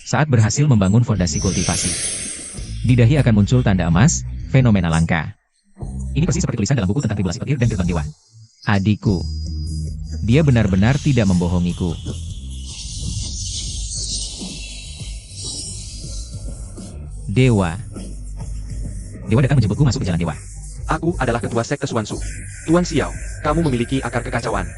saat berhasil membangun fondasi kultivasi. Di dahi akan muncul tanda emas, fenomena langka. Ini persis seperti tulisan dalam buku tentang tribulasi petir dan gerbang dewa. Adikku. Dia benar-benar tidak membohongiku. Dewa. Dewa datang menjemputku masuk ke jalan dewa. Aku adalah ketua sekte Suansu. Tuan Xiao, kamu memiliki akar kekacauan.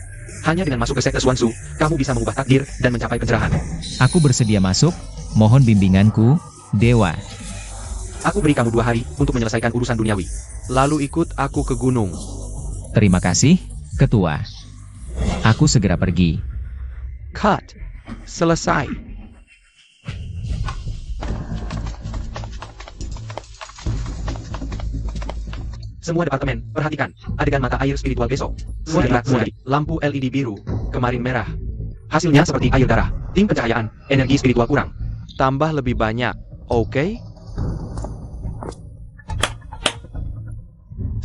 Hanya dengan masuk ke sekte Suansu, kamu bisa mengubah takdir dan mencapai pencerahan. Aku bersedia masuk, mohon bimbinganku, Dewa. Aku beri kamu 2 hari untuk menyelesaikan urusan duniawi. Lalu ikut aku ke gunung. Terima kasih, Ketua. Aku segera pergi. Cut. Selesai. Semua departemen, perhatikan, adegan mata air spiritual besok. Semua lampu LED biru, kemarin merah. Hasilnya seperti air darah, tim pencahayaan, energi spiritual kurang. Tambah lebih banyak, oke?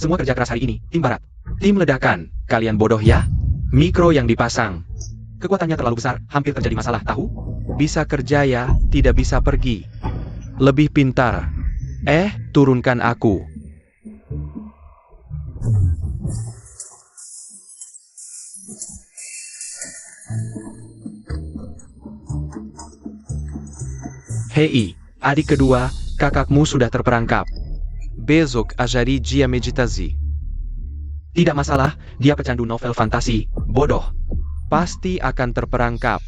Semua kerja keras hari ini, tim barat. Tim ledakan, kalian bodoh ya? Mikro yang dipasang. Kekuatannya terlalu besar, hampir terjadi masalah, tahu? Bisa kerja ya, tidak bisa pergi. Lebih pintar. Turunkan aku. Hei, adik kedua, kakakmu sudah terperangkap. Besok ajari dia meditasi. Tidak masalah, dia pecandu novel fantasi, bodoh. Pasti akan terperangkap.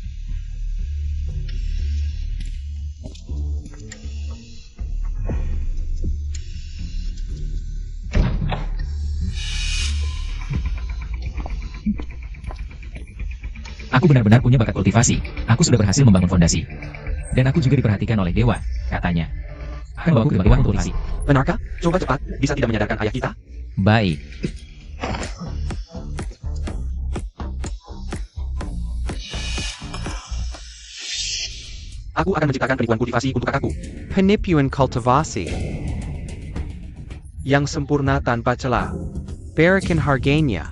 Aku benar-benar punya bakat kultivasi. Aku sudah berhasil membangun fondasi. Dan aku juga diperhatikan oleh Dewa, katanya. Akan bawa aku ke tempat untuk kultivasi. Benarkah? Coba cepat, bisa tidak menyadarkan ayah kita? Baik. Aku akan menciptakan penipuan kultivasi untuk kakakku. Penipuan kultivasi. Yang sempurna tanpa celah. Berikan harganya.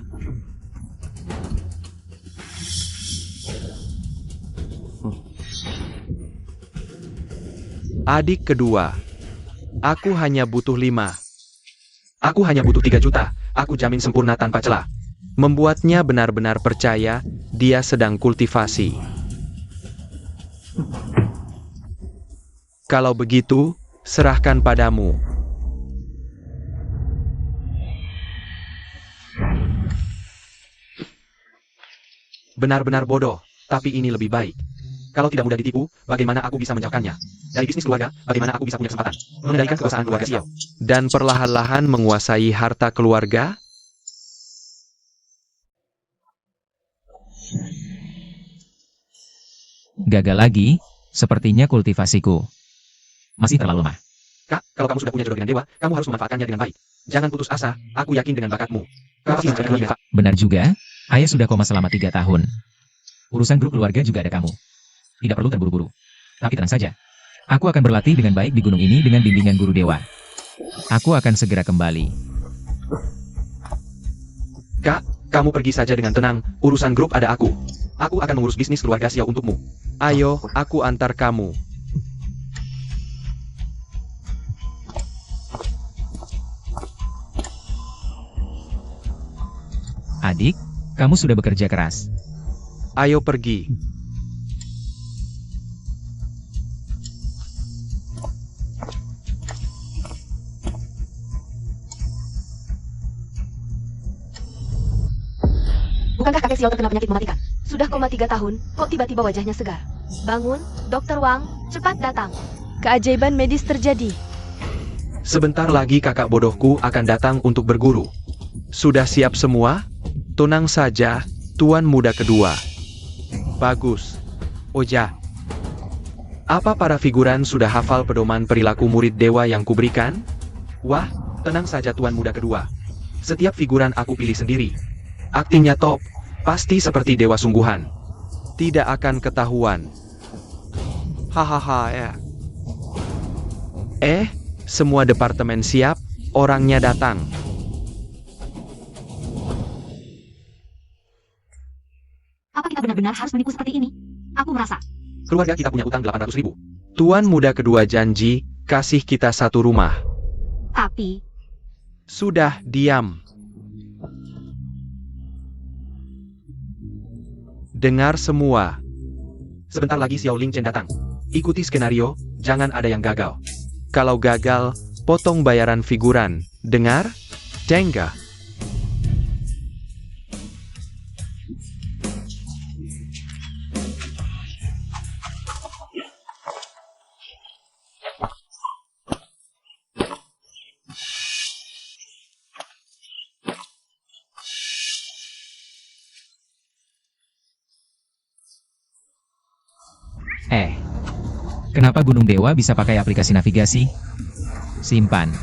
Adik kedua. Aku hanya butuh 5. Aku hanya butuh 3 juta. Aku jamin sempurna tanpa celah. Membuatnya benar-benar percaya dia sedang kultivasi. Kalau begitu, serahkan padamu. Benar-benar bodoh, tapi ini lebih baik. Kalau tidak mudah ditipu, bagaimana aku bisa menjauhkannya? Dari bisnis keluarga, bagaimana aku bisa punya kesempatan mengendalikan kekuasaan keluarga Xiao? Dan perlahan-lahan menguasai harta keluarga? Gagal lagi, sepertinya kultivasiku masih terlalu lemah. Kak, kalau kamu sudah punya jodoh dengan dewa, kamu harus memanfaatkannya dengan baik. Jangan putus asa, aku yakin dengan bakatmu. Kau pasti bisa menjadi. Benar juga, ayah sudah koma selama 3 tahun. Urusan grup keluarga juga ada kamu. Tidak perlu terburu-buru. Tapi tenang saja. Aku akan berlatih dengan baik di gunung ini dengan bimbingan guru dewa. Aku akan segera kembali. Kak, kamu pergi saja dengan tenang, urusan grup ada aku. Aku akan mengurus bisnis keluarga Xiao untukmu. Ayo, aku antar kamu. Adik, kamu sudah bekerja keras. Ayo pergi. Bukankah kakek Xiao terkena penyakit mematikan? Sudah koma 3 tahun, kok tiba-tiba wajahnya segar? Bangun, Dokter Wang, cepat datang. Keajaiban medis terjadi. Sebentar lagi kakak bodohku akan datang untuk berguru. Sudah siap semua? Tenang saja, Tuan Muda kedua. Bagus. Oja. Apa para figuran sudah hafal pedoman perilaku murid dewa yang kuberikan? Wah, tenang saja Tuan Muda kedua. Setiap figuran aku pilih sendiri. Aktingnya top, pasti seperti dewa sungguhan. Tidak akan ketahuan. Hahaha ya. Semua departemen siap, orangnya datang. Apa kita benar-benar harus menipu seperti ini? Aku merasa. Keluarga kita punya utang 800.000. Tuan muda kedua janji kasih kita satu rumah. Tapi, Sudah, diam. Dengar semua. Sebentar lagi Xiao Ling Chen datang. Ikuti skenario, jangan ada yang gagal. Kalau gagal, potong bayaran figuran. Dengar? Tengga. Kenapa Gunung Dewa bisa pakai aplikasi navigasi? Simpan.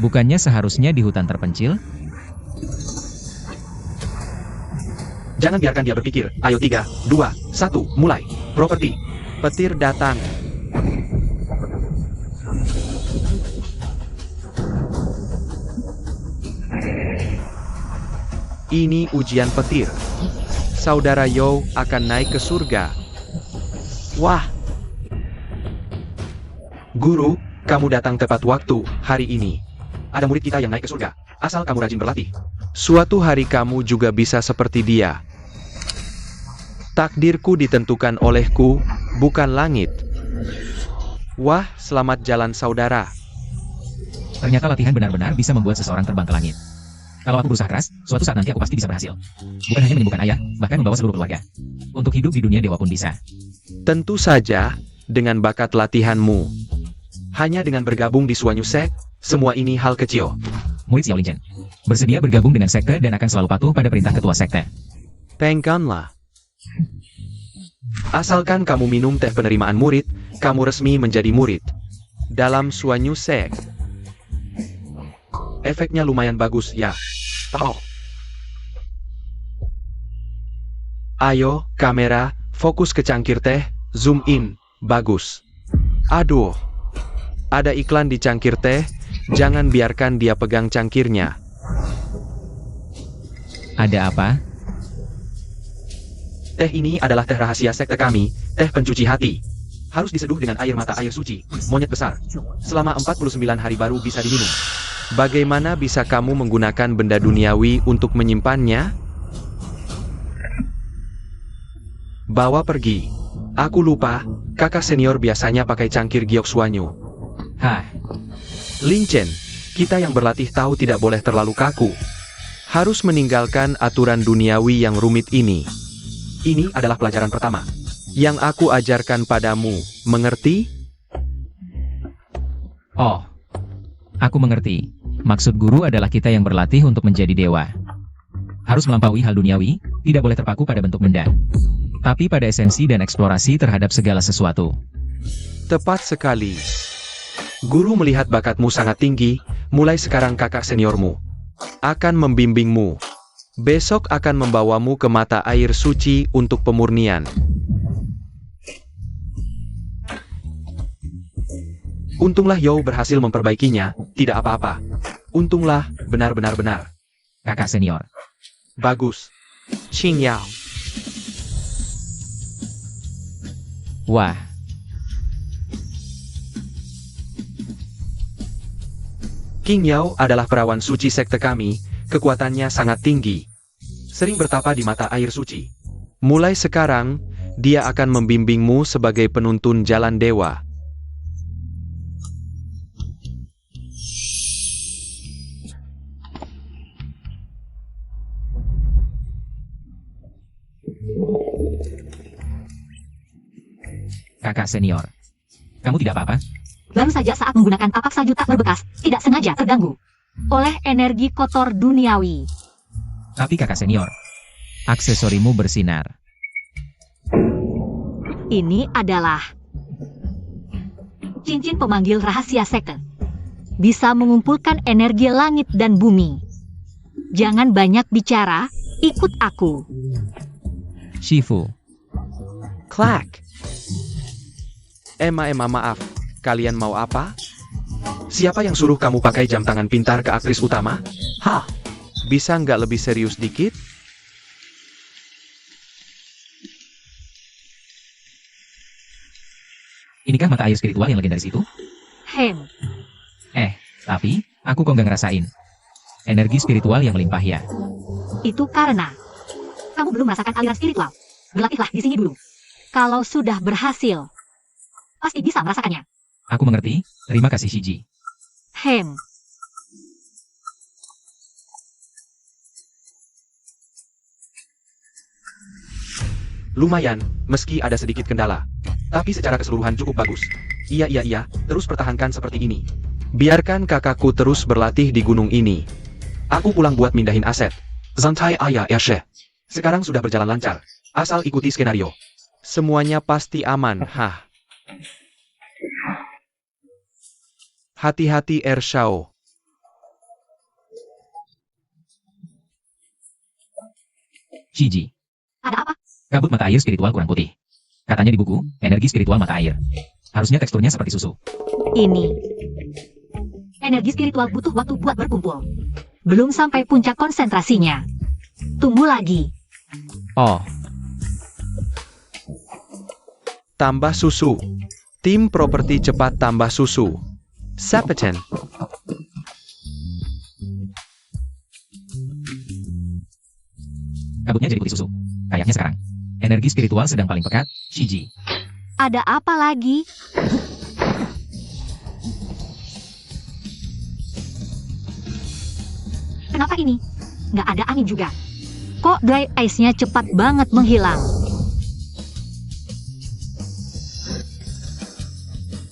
Bukannya seharusnya di hutan terpencil? Jangan biarkan dia berpikir. Ayo 3, 2, 1, mulai. Properti. Petir datang. Ini ujian petir. Saudara Yo akan naik ke surga. Wah, Guru, kamu datang tepat waktu hari ini. Ada murid kita yang naik ke surga. Asal kamu rajin berlatih. suatu hari kamu juga bisa seperti dia. Takdirku ditentukan olehku, bukan langit. Wah, selamat jalan saudara. Ternyata latihan benar-benar bisa membuat seseorang terbang ke langit. Kalau aku berusaha keras, suatu saat nanti aku pasti bisa berhasil. Bukan hanya menyembuhkan ayah, bahkan membawa seluruh keluarga. Untuk hidup di dunia dewa pun bisa. Tentu saja, dengan bakat latihanmu. Hanya dengan bergabung di Suanyu Sek, semua ini hal kecil. Murid Xiao Lingchen bersedia bergabung dengan sekte dan akan selalu patuh pada perintah ketua sekte. Tengkanlah. Asalkan kamu minum teh penerimaan murid, kamu resmi menjadi murid. Dalam Suanyu Sek. Efeknya lumayan bagus, ya. Oh. Ayo, kamera, fokus ke cangkir teh, zoom in, bagus. Aduh. Ada iklan di cangkir teh, jangan biarkan dia pegang cangkirnya. Ada apa? Teh ini adalah teh rahasia sekte kami, teh pencuci hati. Harus diseduh dengan air mata air suci, monyet besar. Selama 49 hari baru bisa diminum. Bagaimana bisa kamu menggunakan benda duniawi untuk menyimpannya? Bawa pergi. Aku lupa, kakak senior biasanya pakai cangkir giok Suanyu. Hah, Ling Chen, kita yang berlatih tahu tidak boleh terlalu kaku. Harus meninggalkan aturan duniawi yang rumit ini. Ini adalah pelajaran pertama. Yang aku ajarkan padamu, mengerti? oh. Aku mengerti. Maksud guru adalah kita yang berlatih untuk menjadi dewa. Harus melampaui hal duniawi, tidak boleh terpaku pada bentuk benda. Tapi pada esensi dan eksplorasi terhadap segala sesuatu. Tepat sekali. Guru melihat bakatmu sangat tinggi, mulai sekarang kakak seniormu akan membimbingmu. Besok akan membawamu ke mata air suci untuk pemurnian. Untunglah Yo berhasil memperbaikinya, tidak apa-apa. Untunglah, benar-benar benar. Kakak senior. Bagus. Qing Yao. Wah, King Yao adalah perawan suci sekte kami, kekuatannya sangat tinggi. Sering bertapa di mata air suci. Mulai sekarang, dia akan membimbingmu sebagai penuntun jalan dewa. kakak senior. Kamu tidak apa-apa? Baru saja saat menggunakan tapak salju tak berbekas, tidak sengaja terganggu oleh energi kotor duniawi. Tapi kakak senior, aksesorimu bersinar. Ini adalah cincin pemanggil rahasia sekte. Bisa mengumpulkan energi langit dan bumi. Jangan banyak bicara, ikut aku. Shifu, Clack. Emma maaf. Kalian mau apa? Siapa yang suruh kamu pakai jam tangan pintar ke aktris utama? Hah? Bisa nggak lebih serius dikit? ini kan mata air spiritual yang legendaris itu? Tapi, aku kok nggak ngerasain. Energi spiritual yang melimpah ya. Itu karena kamu belum merasakan aliran spiritual. Berlatihlah di sini dulu. Kalau sudah berhasil, pasti bisa merasakannya. Aku mengerti, terima kasih Shiji. Lumayan, meski ada sedikit kendala. Tapi secara keseluruhan cukup bagus. Iya, terus pertahankan seperti ini. Biarkan kakakku terus berlatih di gunung ini. Aku pulang buat mindahin aset. Santai ayah Syekh. Sekarang sudah berjalan lancar. Asal ikuti skenario. Semuanya pasti aman, Hati-hati Ershao. Shiji, Ada apa? kabut mata air spiritual kurang putih. Katanya di buku, energi spiritual mata air. Harusnya teksturnya seperti susu. Ini. Energi spiritual butuh waktu buat berkumpul. Belum sampai puncak konsentrasinya. Tunggu lagi. Oh. Tambah susu. Tim properti cepat tambah susu. Sapechen. Kabutnya jadi putih susu. Kayaknya sekarang. Energi spiritual sedang paling pekat, Shiji. Ada apa lagi? Kenapa ini? Nggak ada angin juga. Kok dry ice-nya cepat banget menghilang?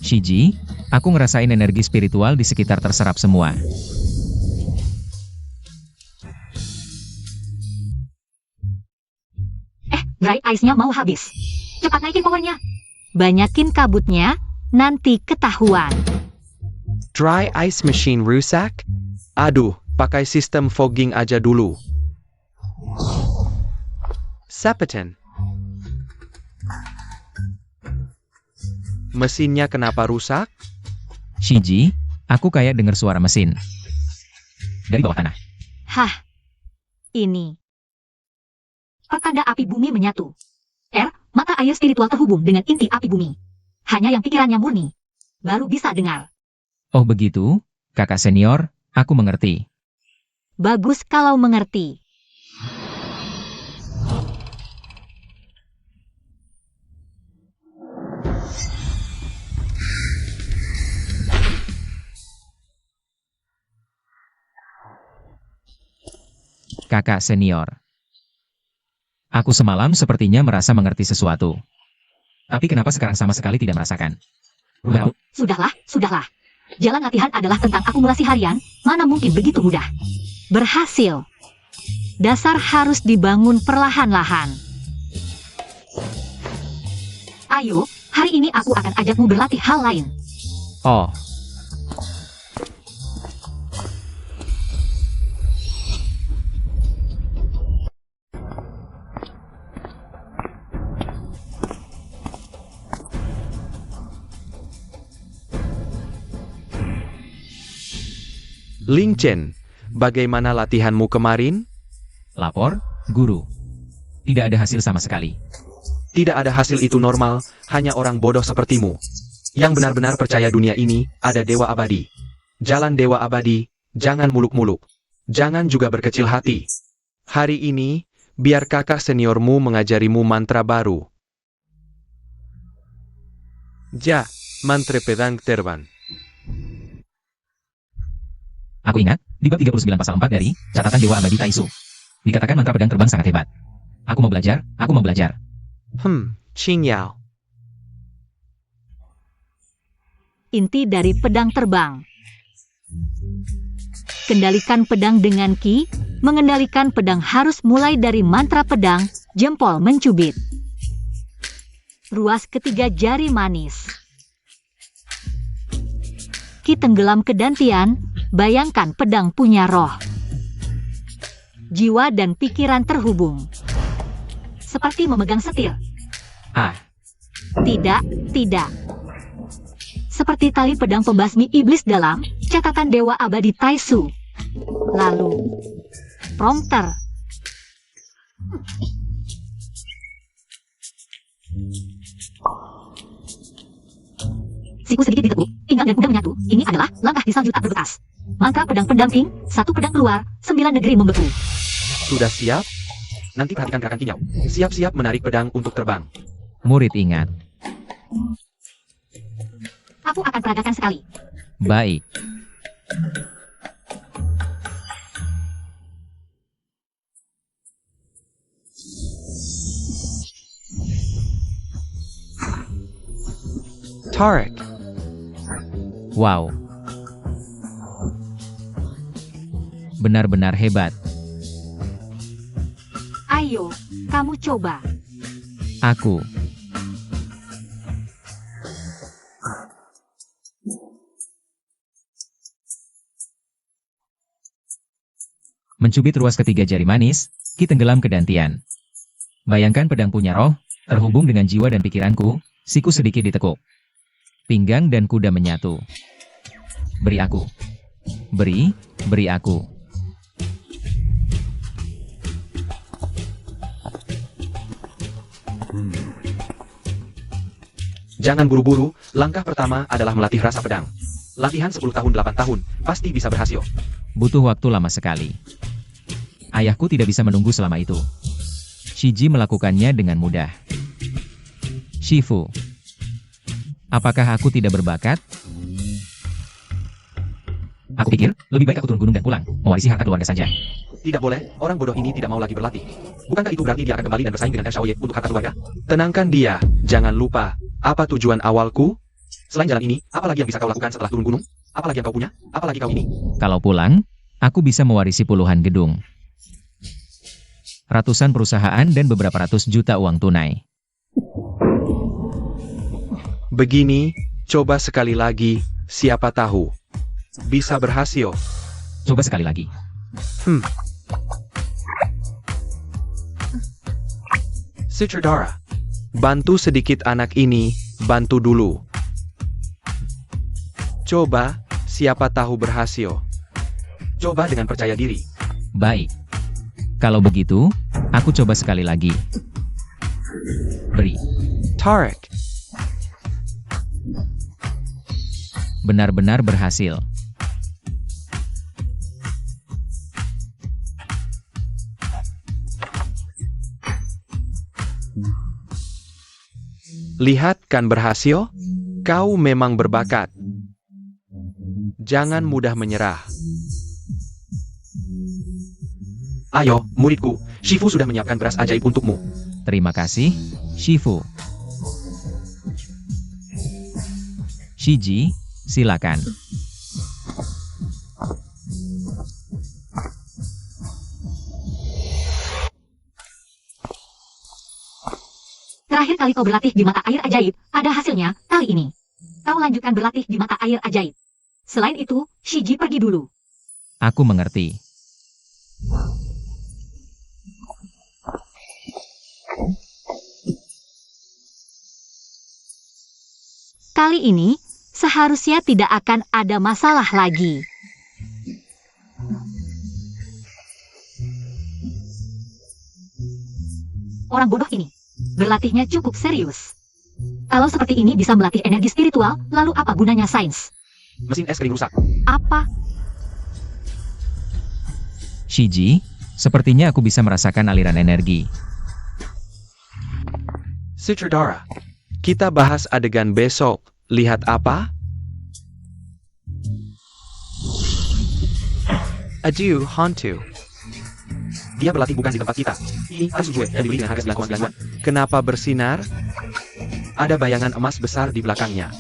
Shiji, aku ngerasain energi spiritual di sekitar terserap semua. Dry ice-nya mau habis. Cepat naikin powernya. Banyakin kabutnya, nanti ketahuan. Dry ice machine rusak? Aduh, pakai sistem fogging aja dulu. Sapechen. Mesinnya kenapa rusak? Shiji, aku kayak dengar suara mesin. Dari bawah tanah. Ini. Pertanda api bumi menyatu. Mata air spiritual terhubung dengan inti api bumi. Hanya yang pikirannya murni baru bisa dengar. Oh begitu, kakak senior, aku mengerti. Bagus kalau mengerti. Kakak senior. Aku semalam sepertinya merasa mengerti sesuatu. Tapi kenapa sekarang sama sekali tidak merasakan? Well, Sudahlah. Jalan latihan adalah tentang akumulasi harian, mana mungkin begitu mudah. Berhasil. Dasar harus dibangun perlahan-lahan. Ayo, hari ini aku akan ajakmu berlatih hal lain. Oh. Ling Chen, bagaimana latihanmu kemarin? lapor, guru. Tidak ada hasil sama sekali. Tidak ada hasil itu normal, hanya orang bodoh sepertimu. Yang benar-benar percaya dunia ini, ada dewa abadi. Jalan dewa abadi, jangan muluk-muluk. Jangan juga berkecil hati. Hari ini, biar kakak seniormu mengajarimu mantra baru. Ja, mantra pedang terban. Aku ingat, di bab 39 pasal 4 dari catatan Dewa Abadi Taisu. Dikatakan mantra pedang terbang sangat hebat. Aku mau belajar. Qing Yao. Inti dari pedang terbang. Kendalikan pedang dengan ki. Mengendalikan pedang harus mulai dari mantra pedang, jempol mencubit. Ruas ketiga jari manis. Ki tenggelam ke dantian, bayangkan pedang punya roh. Jiwa dan pikiran terhubung. Seperti memegang setir. Tidak. Seperti tali pedang pembasmi iblis dalam catatan Dewa Abadi Taisu. Lalu, prompter. siku sedikit ditekuk, pinggang dan kuda menyatu. Ini adalah langkah di salju tak berbekas. Mantra pedang pendamping, 1 pedang keluar, 9 negeri membeku. Sudah siap? Nanti perhatikan gerakan kinyau. Siap-siap menarik pedang untuk terbang. Murid ingat. Aku akan peragakan sekali. Baik. Tarek. Wow. Benar-benar hebat. Ayo, kamu coba. Aku. Mencubit ruas ketiga jari manis, Ki tenggelam ke dantian. Bayangkan pedang punya roh, terhubung dengan jiwa dan pikiranku, siku sedikit ditekuk. Pinggang dan kuda menyatu. Beri aku. Beri aku. Jangan buru-buru, langkah pertama adalah melatih rasa pedang. Latihan 10 tahun 8 tahun, pasti bisa berhasil. Butuh waktu lama sekali. Ayahku tidak bisa menunggu selama itu. Shiji melakukannya dengan mudah. Shifu. Apakah aku tidak berbakat? Aku pikir, lebih baik aku turun gunung dan pulang, mewarisi harta keluarga saja. Tidak boleh, orang bodoh ini tidak mau lagi berlatih. Bukankah itu berarti dia akan kembali dan bersaing dengan Xiaoye untuk harta keluarga? Tenangkan dia, jangan lupa. Apa tujuan awalku? Selain jalan ini, apa lagi yang bisa kau lakukan setelah turun gunung? Apa lagi yang kau punya? Apa lagi kau ini? Kalau pulang, aku bisa mewarisi puluhan gedung, ratusan perusahaan dan beberapa ratus juta uang tunai. Begini, coba sekali lagi, siapa tahu. Bisa berhasil. Coba sekali lagi. Sutradara. Bantu sedikit anak ini, bantu dulu. Coba, siapa tahu berhasil. Coba dengan percaya diri. Baik. Kalau begitu, aku coba sekali lagi. Beri. Tarek. Benar-benar berhasil. Lihat kan berhasil? Kau memang berbakat. Jangan mudah menyerah. Ayo, muridku, Shifu sudah menyiapkan beras ajaib untukmu. Terima kasih, Shifu. Shiji, silakan. Terakhir kali kau berlatih di mata air ajaib, ada hasilnya kali ini. Kau lanjutkan berlatih di mata air ajaib. Selain itu, Shiji pergi dulu. Aku mengerti. Kali ini, seharusnya tidak akan ada masalah lagi. Orang bodoh ini, berlatihnya cukup serius. Kalau seperti ini bisa melatih energi spiritual, lalu apa gunanya sains? Mesin es krim rusak. Apa? Shiji, sepertinya aku bisa merasakan aliran energi. Sutradara. Kita bahas adegan besok. Lihat apa? Adieu, hantu. Dia berlatih bukan di tempat kita. Ini harus gue dan dibeli dengan harga 9,9. Kenapa bersinar? Ada bayangan emas besar di belakangnya.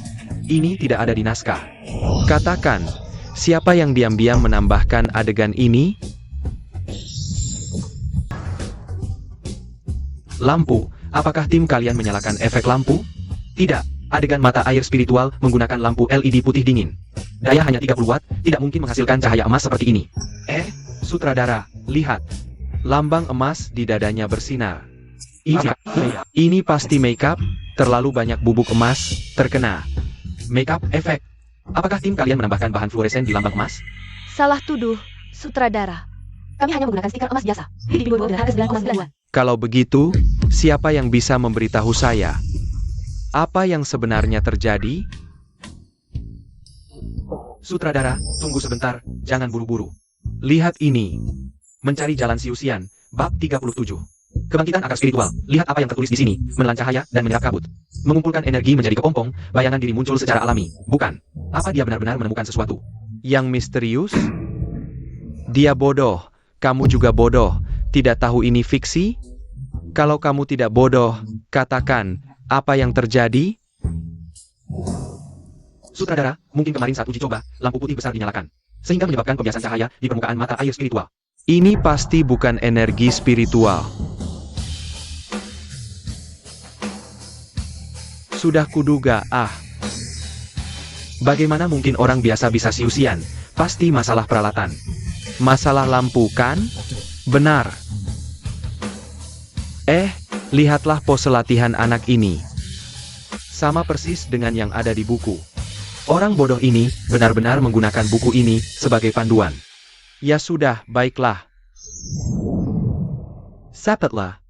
Ini tidak ada di naskah. Katakan, siapa yang diam-diam menambahkan adegan ini? Lampu. Apakah tim kalian menyalakan efek lampu? Tidak. Adegan mata air spiritual menggunakan lampu LED putih dingin. Daya hanya 30 watt, tidak mungkin menghasilkan cahaya emas seperti ini. Sutradara, lihat. Lambang emas di dadanya bersinar. Ini pasti makeup, terlalu banyak bubuk emas, terkena. Makeup efek. Apakah tim kalian menambahkan bahan fluoresen di lambang emas? Salah tuduh, sutradara. Kami hanya menggunakan stiker emas biasa. Di bawah dengan harga 9,9. Kalau begitu, siapa yang bisa memberitahu saya? Apa yang sebenarnya terjadi? Sutradara, tunggu sebentar, jangan buru-buru. Lihat ini. Mencari jalan Siusian, bab 37. Kebangkitan akar spiritual. Lihat apa yang tertulis di sini, menelan cahaya dan menyerap kabut. Mengumpulkan energi menjadi kepompong, bayangan diri muncul secara alami. Bukan. Apa dia benar-benar menemukan sesuatu? Yang misterius? Dia bodoh. Kamu juga bodoh. Tidak tahu ini fiksi? Kalau kamu tidak bodoh, katakan, apa yang terjadi? Sutradara, mungkin kemarin saat uji coba, lampu putih besar dinyalakan. Sehingga menyebabkan pembiasan cahaya di permukaan mata air spiritual. Ini pasti bukan energi spiritual. Sudah kuduga, Bagaimana mungkin orang biasa bisa Siusian? Pasti masalah peralatan. masalah lampu kan? Benar. Lihatlah pose latihan anak ini. Sama persis dengan yang ada di buku. Orang bodoh ini benar-benar menggunakan buku ini sebagai panduan. Ya sudah, baiklah. Sapetlah.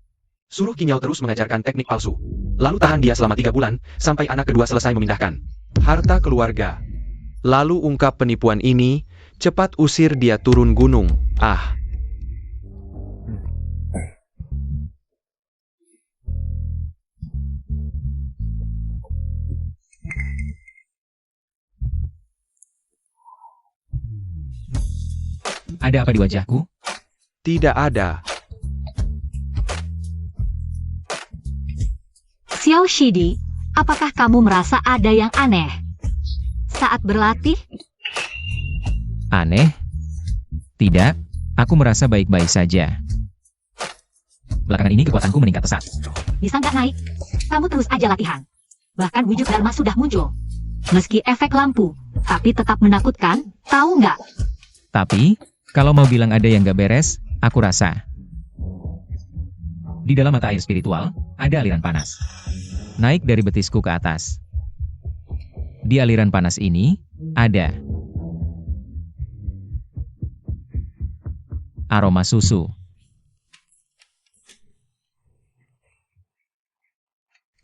Suruh Kinyao terus mengajarkan teknik palsu. Lalu tahan dia selama 3 bulan, sampai anak kedua selesai memindahkan harta keluarga. Lalu ungkap penipuan ini, cepat usir dia turun gunung. Ada apa di wajahku? Tidak ada. Xiao Shidi, apakah kamu merasa ada yang aneh saat berlatih? Aneh? Tidak, aku merasa baik-baik saja. Belakangan ini kekuatanku meningkat pesat. Bisa nggak naik? Kamu terus aja latihan. Bahkan wujud Dharma sudah muncul. Meski efek lampu, tapi tetap menakutkan, tahu nggak? Tapi, kalau mau bilang ada yang gak beres, aku rasa. Di dalam mata air spiritual, ada aliran panas. Naik dari betisku ke atas. Di aliran panas ini, ada aroma susu.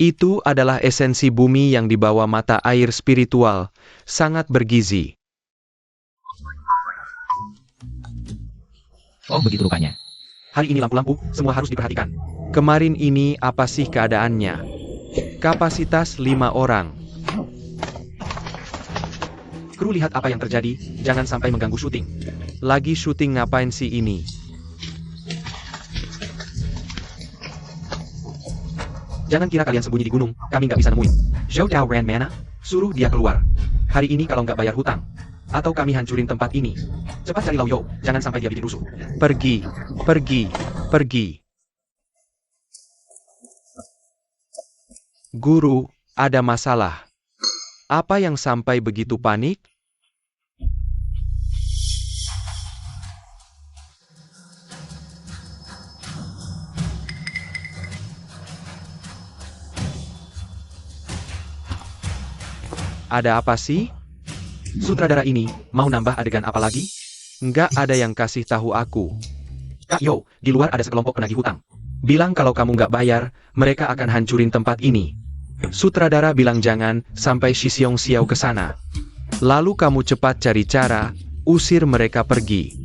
Itu adalah esensi bumi yang dibawa mata air spiritual, sangat bergizi. Oh, begitu rupanya. Hari ini lampu-lampu, semua harus diperhatikan. Kemarin ini apa sih keadaannya? Kapasitas 5 orang. Kru lihat apa yang terjadi, jangan sampai mengganggu syuting. Lagi syuting ngapain sih ini? Jangan kira kalian sembunyi di gunung, kami nggak bisa nemuin. Zhou Dao Ran Mana, suruh dia keluar. Hari ini kalau nggak bayar hutang, atau kami hancurin tempat ini. Cepat cari Lao Yo, jangan sampai dia bikin rusuh. Pergi, pergi, pergi. Guru, ada masalah. Apa yang sampai begitu panik? Ada apa sih? Sutradara ini, mau nambah adegan apa lagi? Nggak ada yang kasih tahu aku. Kak Yo, di luar ada sekelompok penagih hutang. Bilang kalau kamu nggak bayar, mereka akan hancurin tempat ini. Sutradara bilang jangan sampai Shixiong Xiao ke sana. Lalu kamu cepat cari cara, usir mereka pergi.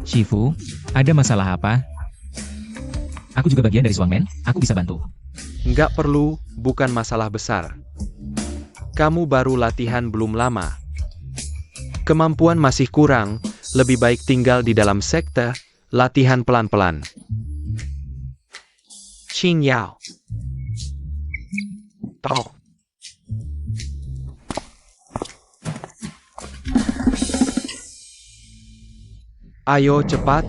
Shifu, ada masalah apa? Aku juga bagian dari Swangman, aku bisa bantu. Nggak perlu, bukan masalah besar. Kamu baru latihan belum lama. Kemampuan masih kurang, lebih baik tinggal di dalam sekte, latihan pelan-pelan. Qing Yao. Toh. Ayo cepat,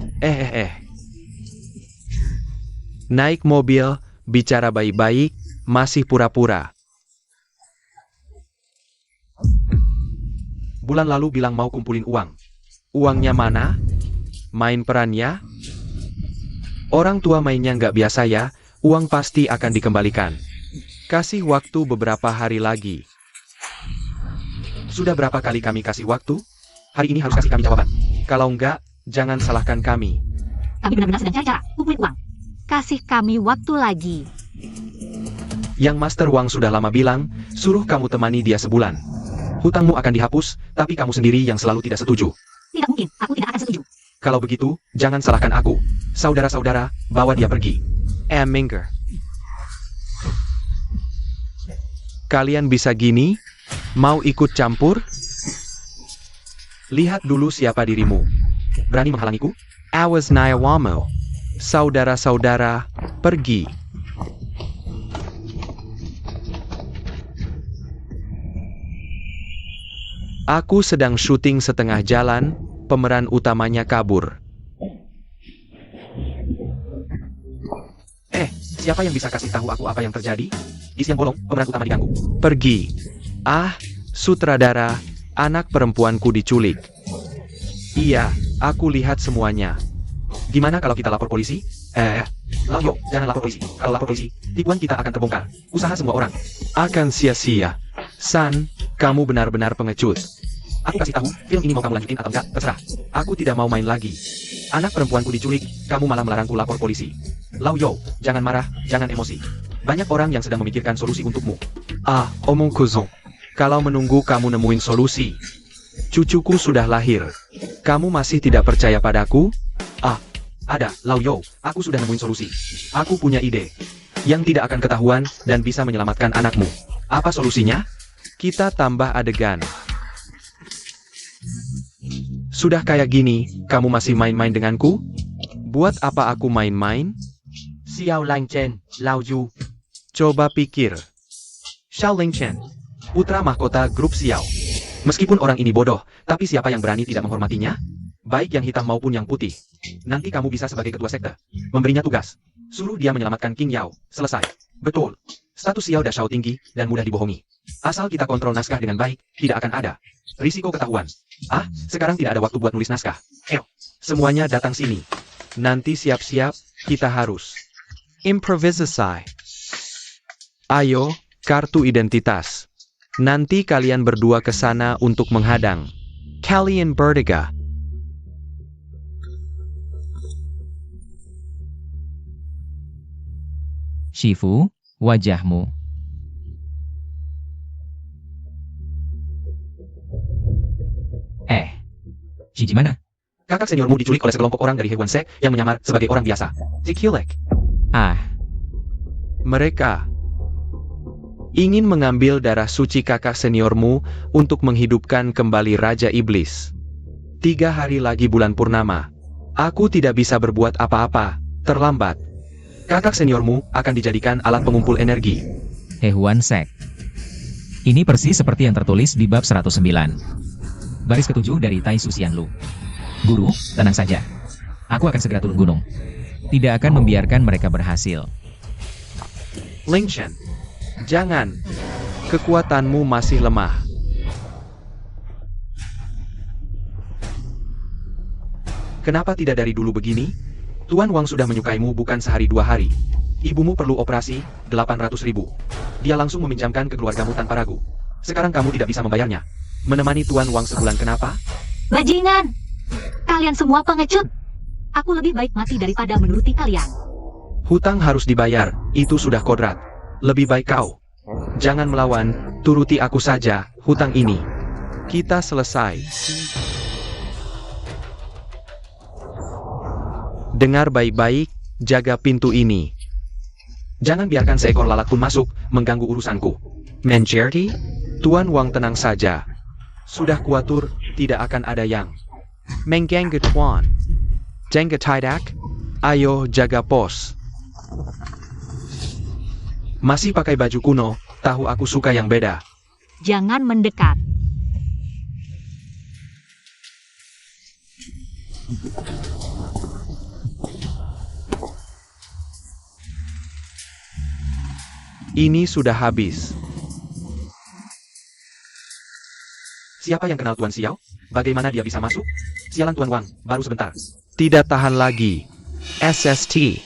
Naik mobil, bicara baik-baik, masih pura-pura. Bulan lalu bilang mau kumpulin uang. Uangnya mana? Main perannya? Orang tua mainnya nggak biasa ya, uang pasti akan dikembalikan. Kasih waktu beberapa hari lagi. Sudah berapa kali kami kasih waktu? Hari ini harus kasih kami jawaban. Kalau enggak, jangan salahkan kami. Kami benar-benar sedang cari cara, kumpulin uang. Kasih kami waktu lagi. Yang Master Wang sudah lama bilang, suruh kamu temani dia sebulan. Hutangmu akan dihapus, tapi kamu sendiri yang selalu tidak setuju. Tidak mungkin, aku tidak akan setuju. Kalau begitu, jangan salahkan aku. Saudara-saudara, bawa dia pergi. Minggir. Kalian bisa gini? Mau ikut campur? Lihat dulu siapa dirimu. Berani menghalangiku? Awas Nayawamo. Saudara-saudara, pergi. Aku sedang syuting setengah jalan, pemeran utamanya kabur. Siapa yang bisa kasih tahu aku apa yang terjadi? Isi yang bolong, pemeran utama diganggu. Pergi. Sutradara, anak perempuanku diculik. Iya, aku lihat semuanya. Gimana kalau kita lapor polisi? Layo, jangan lapor polisi. Kalau lapor polisi, tipuan kita akan terbongkar. Usaha semua orang. Akan sia-sia. San, kamu benar-benar pengecut. Aku kasih tahu, film ini mau kamu lanjutin atau enggak, terserah. Aku tidak mau main lagi. Anak perempuanku diculik, kamu malah melarangku lapor polisi. Lau Yo, jangan marah, jangan emosi. Banyak orang yang sedang memikirkan solusi untukmu. Omong kosong. Kalau menunggu kamu nemuin solusi. Cucuku sudah lahir. Kamu masih tidak percaya padaku? Ada, Lau Yo, aku sudah nemuin solusi. Aku punya ide. Yang tidak akan ketahuan dan bisa menyelamatkan anakmu. Apa solusinya? Kita tambah adegan. Sudah kayak gini, kamu masih main-main denganku? Buat apa aku main-main? Xiao Lang Chen, Lao Yu. Coba pikir. Xiao Ling Chen, putra mahkota grup Xiao. Meskipun orang ini bodoh, tapi siapa yang berani tidak menghormatinya? Baik yang hitam maupun yang putih. Nanti kamu bisa sebagai ketua sekte. Memberinya tugas. Suruh dia menyelamatkan King Yao. Selesai. Betul. Status Xiao Dashao tinggi dan mudah dibohongi. Asal kita kontrol naskah dengan baik, tidak akan ada risiko ketahuan. Sekarang tidak ada waktu buat nulis naskah. Semuanya datang sini. Nanti siap-siap, kita harus improvisasi. Ayo, kartu identitas. Nanti kalian berdua ke sana untuk menghadang. Kalian bertiga. Shifu, wajahmu. Shiji mana? Kakak seniormu diculik oleh sekelompok orang dari Hewan Sek yang menyamar sebagai orang biasa. Diculik. Ah, Mereka ingin mengambil darah suci kakak seniormu untuk menghidupkan kembali Raja Iblis. 3 hari lagi bulan purnama. Aku tidak bisa berbuat apa-apa, terlambat. Kakak seniormu akan dijadikan alat pengumpul energi. Hehuan Sek. Ini persis seperti yang tertulis di bab 109. Baris ketujuh dari Tai Susianlu. Guru, tenang saja. Aku akan segera turun gunung. Tidak akan membiarkan mereka berhasil. Ling Chen, Jangan. Kekuatanmu masih lemah. kenapa tidak dari dulu begini? Tuan Wang sudah menyukaimu bukan sehari 2 hari. Ibumu perlu operasi, 800.000. Dia langsung meminjamkan ke keluargamu tanpa ragu. Sekarang kamu tidak bisa membayarnya. Menemani Tuan Wang sebulan kenapa? Bajingan! Kalian semua pengecut! Aku lebih baik mati daripada menuruti kalian. Hutang harus dibayar, itu sudah kodrat. Lebih baik kau. Jangan melawan, turuti aku saja, hutang ini. Kita selesai. Dengar baik-baik, jaga pintu ini. Jangan biarkan seekor lalat pun masuk, mengganggu urusanku. Mencerti? Tuan Wang tenang saja. Sudah kuatur, tidak akan ada yang Mengganggu Tuan. Jangan tidak. Ayo jaga pos. masih pakai baju kuno, tahu aku suka yang beda. Jangan mendekat. Ini sudah habis. Siapa yang kenal Tuan Xiao? Bagaimana dia bisa masuk? Sialan Tuan Wang, baru sebentar. Tidak tahan lagi. SST.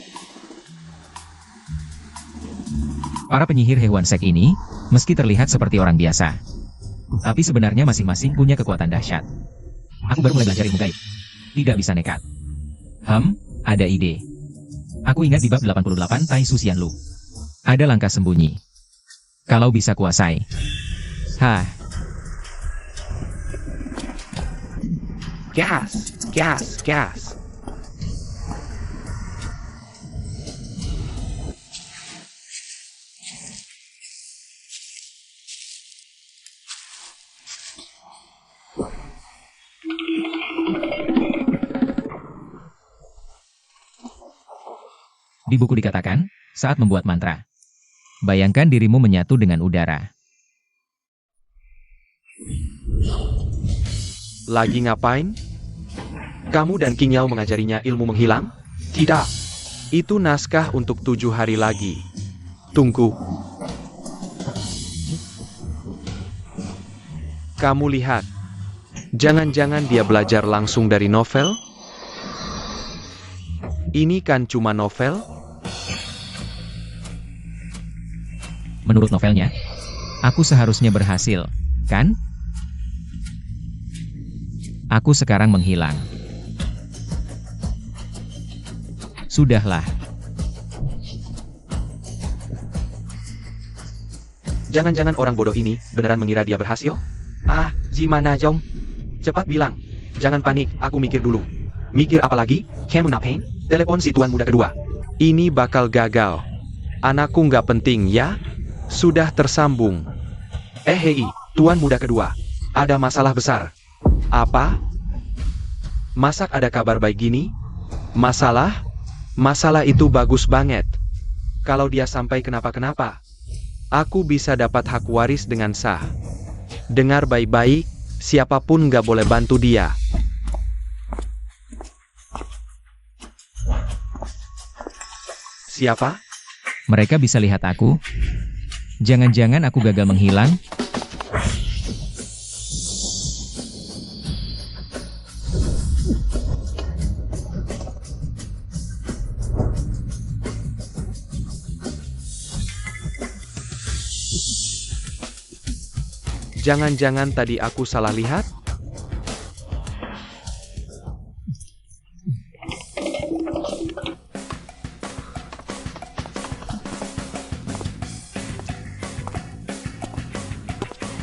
Para penyihir hewan sek ini, meski terlihat seperti orang biasa, tapi sebenarnya masing-masing punya kekuatan dahsyat. Aku baru mulai belajar ilmu gaib. Tidak bisa nekat. Ada ide. Aku ingat di bab 88 Tai Susianlu. Ada langkah sembunyi. Kalau bisa kuasai. Hah, Gas, gas, gas. di buku dikatakan, saat membuat mantra. Bayangkan dirimu menyatu dengan udara. Lagi ngapain? Kamu dan King Yao mengajarinya ilmu menghilang? Tidak. Itu naskah untuk 7 hari lagi. Tunggu. Kamu lihat. Jangan-jangan dia belajar langsung dari novel? Ini kan cuma novel? Menurut novelnya, aku seharusnya berhasil, kan? Aku sekarang menghilang. Sudahlah. Jangan-jangan orang bodoh ini beneran mengira dia berhasil? Ah, gimana Jom? Cepat bilang. Jangan panik, aku mikir dulu. Mikir apa lagi? Kamu ngapain? Telepon si tuan muda kedua. Ini bakal gagal. Anakku nggak penting ya? Sudah tersambung. Hei, tuan muda kedua. Ada masalah besar. Apa? Masak ada kabar baik gini? Masalah? Masalah itu bagus banget. Kalau dia sampai kenapa-kenapa, aku bisa dapat hak waris dengan sah. Dengar baik-baik, siapapun nggak boleh bantu dia. Siapa? Mereka bisa lihat aku. Jangan-jangan aku gagal menghilang. Jangan-jangan tadi aku salah lihat?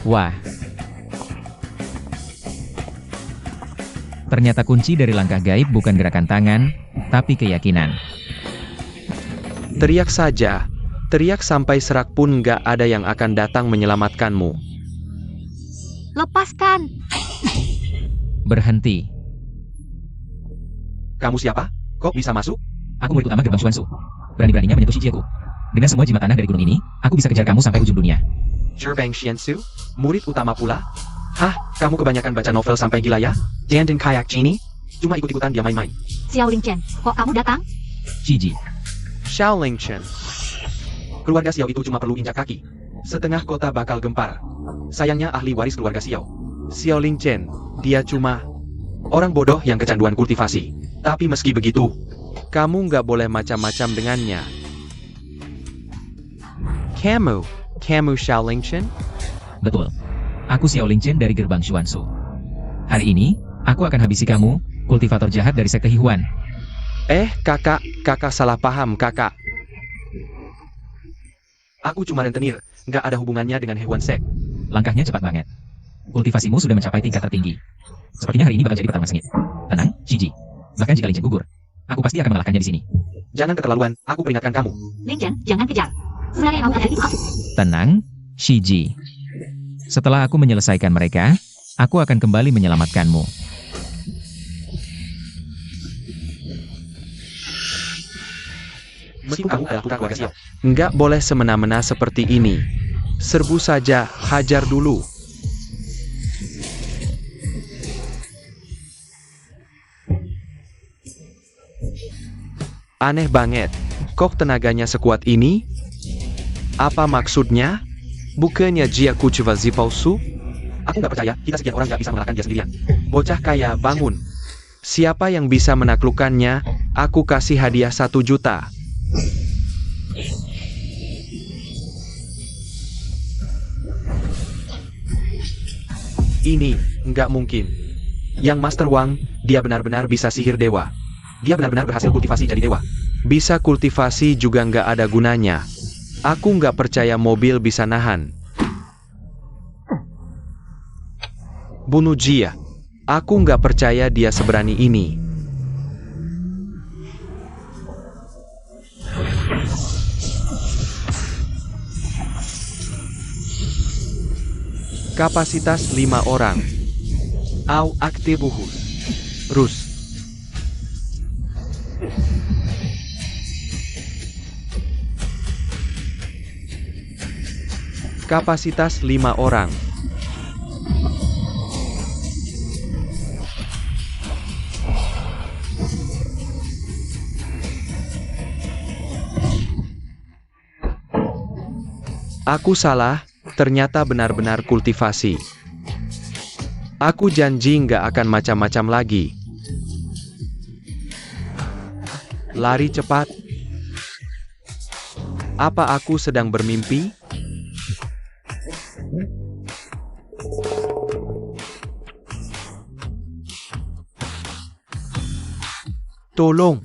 Wah. Ternyata kunci dari langkah gaib bukan gerakan tangan, tapi keyakinan. Teriak saja. Teriak sampai serak pun nggak ada yang akan datang menyelamatkanmu. Lepaskan. Berhenti. Kamu siapa? Kok bisa masuk? Aku murid utama gerbang Xuanzu. Berani-beraninya menyentuh Shijiaku. Dengan semua jimat tanah dari gunung ini, aku bisa kejar kamu sampai ujung dunia. Gerbang Xiansu? Murid utama pula? Hah? Kamu kebanyakan baca novel sampai gila ya? Dan kayak Genie? Cuma ikut-ikutan dia main-main. Xiao Lingchen, kok kamu datang? Shiji. Xiaoling Chen. Keluarga Xiao itu cuma perlu injak kaki. Setengah kota bakal gempar. Sayangnya ahli waris keluarga Xiao. Xiaoling Chen, dia cuma orang bodoh yang kecanduan kultivasi. Tapi meski begitu, kamu nggak boleh macam-macam dengannya. Kamu Xiaoling Chen? Betul. Aku Xiao Lingchen dari gerbang Xuanzu. Hari ini, aku akan habisi kamu, kultivator jahat dari sekte Hihuan. Kakak salah paham kakak. Aku cuma rentenir, nggak ada hubungannya dengan hewan sek. Langkahnya cepat banget. Kultivasimu sudah mencapai tingkat tertinggi. Sepertinya hari ini bakal jadi pertarungan sengit. Tenang, Shiji. Bahkan jika Lingchen gugur, aku pasti akan mengalahkannya di sini. Jangan keterlaluan, aku peringatkan kamu. Lingchen, jangan kejar. Sebenarnya kamu ada itu aku. Tenang, Shiji. Setelah aku menyelesaikan mereka, aku akan kembali menyelamatkanmu. Meskipun kamu adalah putra keluarga Xiao, nggak boleh semena-mena seperti ini. Serbu saja, hajar dulu. Aneh banget, kok tenaganya sekuat ini? Apa maksudnya? Bukannya dia kucivazi palsu? Aku nggak percaya, kita sekian orang nggak bisa mengalahkan dia sendirian. Bocah kaya, bangun. Siapa yang bisa menaklukkannya, aku kasih hadiah 1 juta. Ini, nggak mungkin. Yang Master Wang, dia benar-benar bisa sihir dewa. Dia benar-benar berhasil kultivasi jadi dewa. Bisa kultivasi juga nggak ada gunanya. Aku nggak percaya mobil bisa nahan. Bunuh Jia. Aku nggak percaya dia seberani ini. Kapasitas 5 orang. Au aktibuhus. Rus. Kapasitas 5 orang. Aku salah, ternyata benar-benar kultivasi. Aku janji nggak akan macam-macam lagi. Lari cepat. Apa aku sedang bermimpi? Tolong.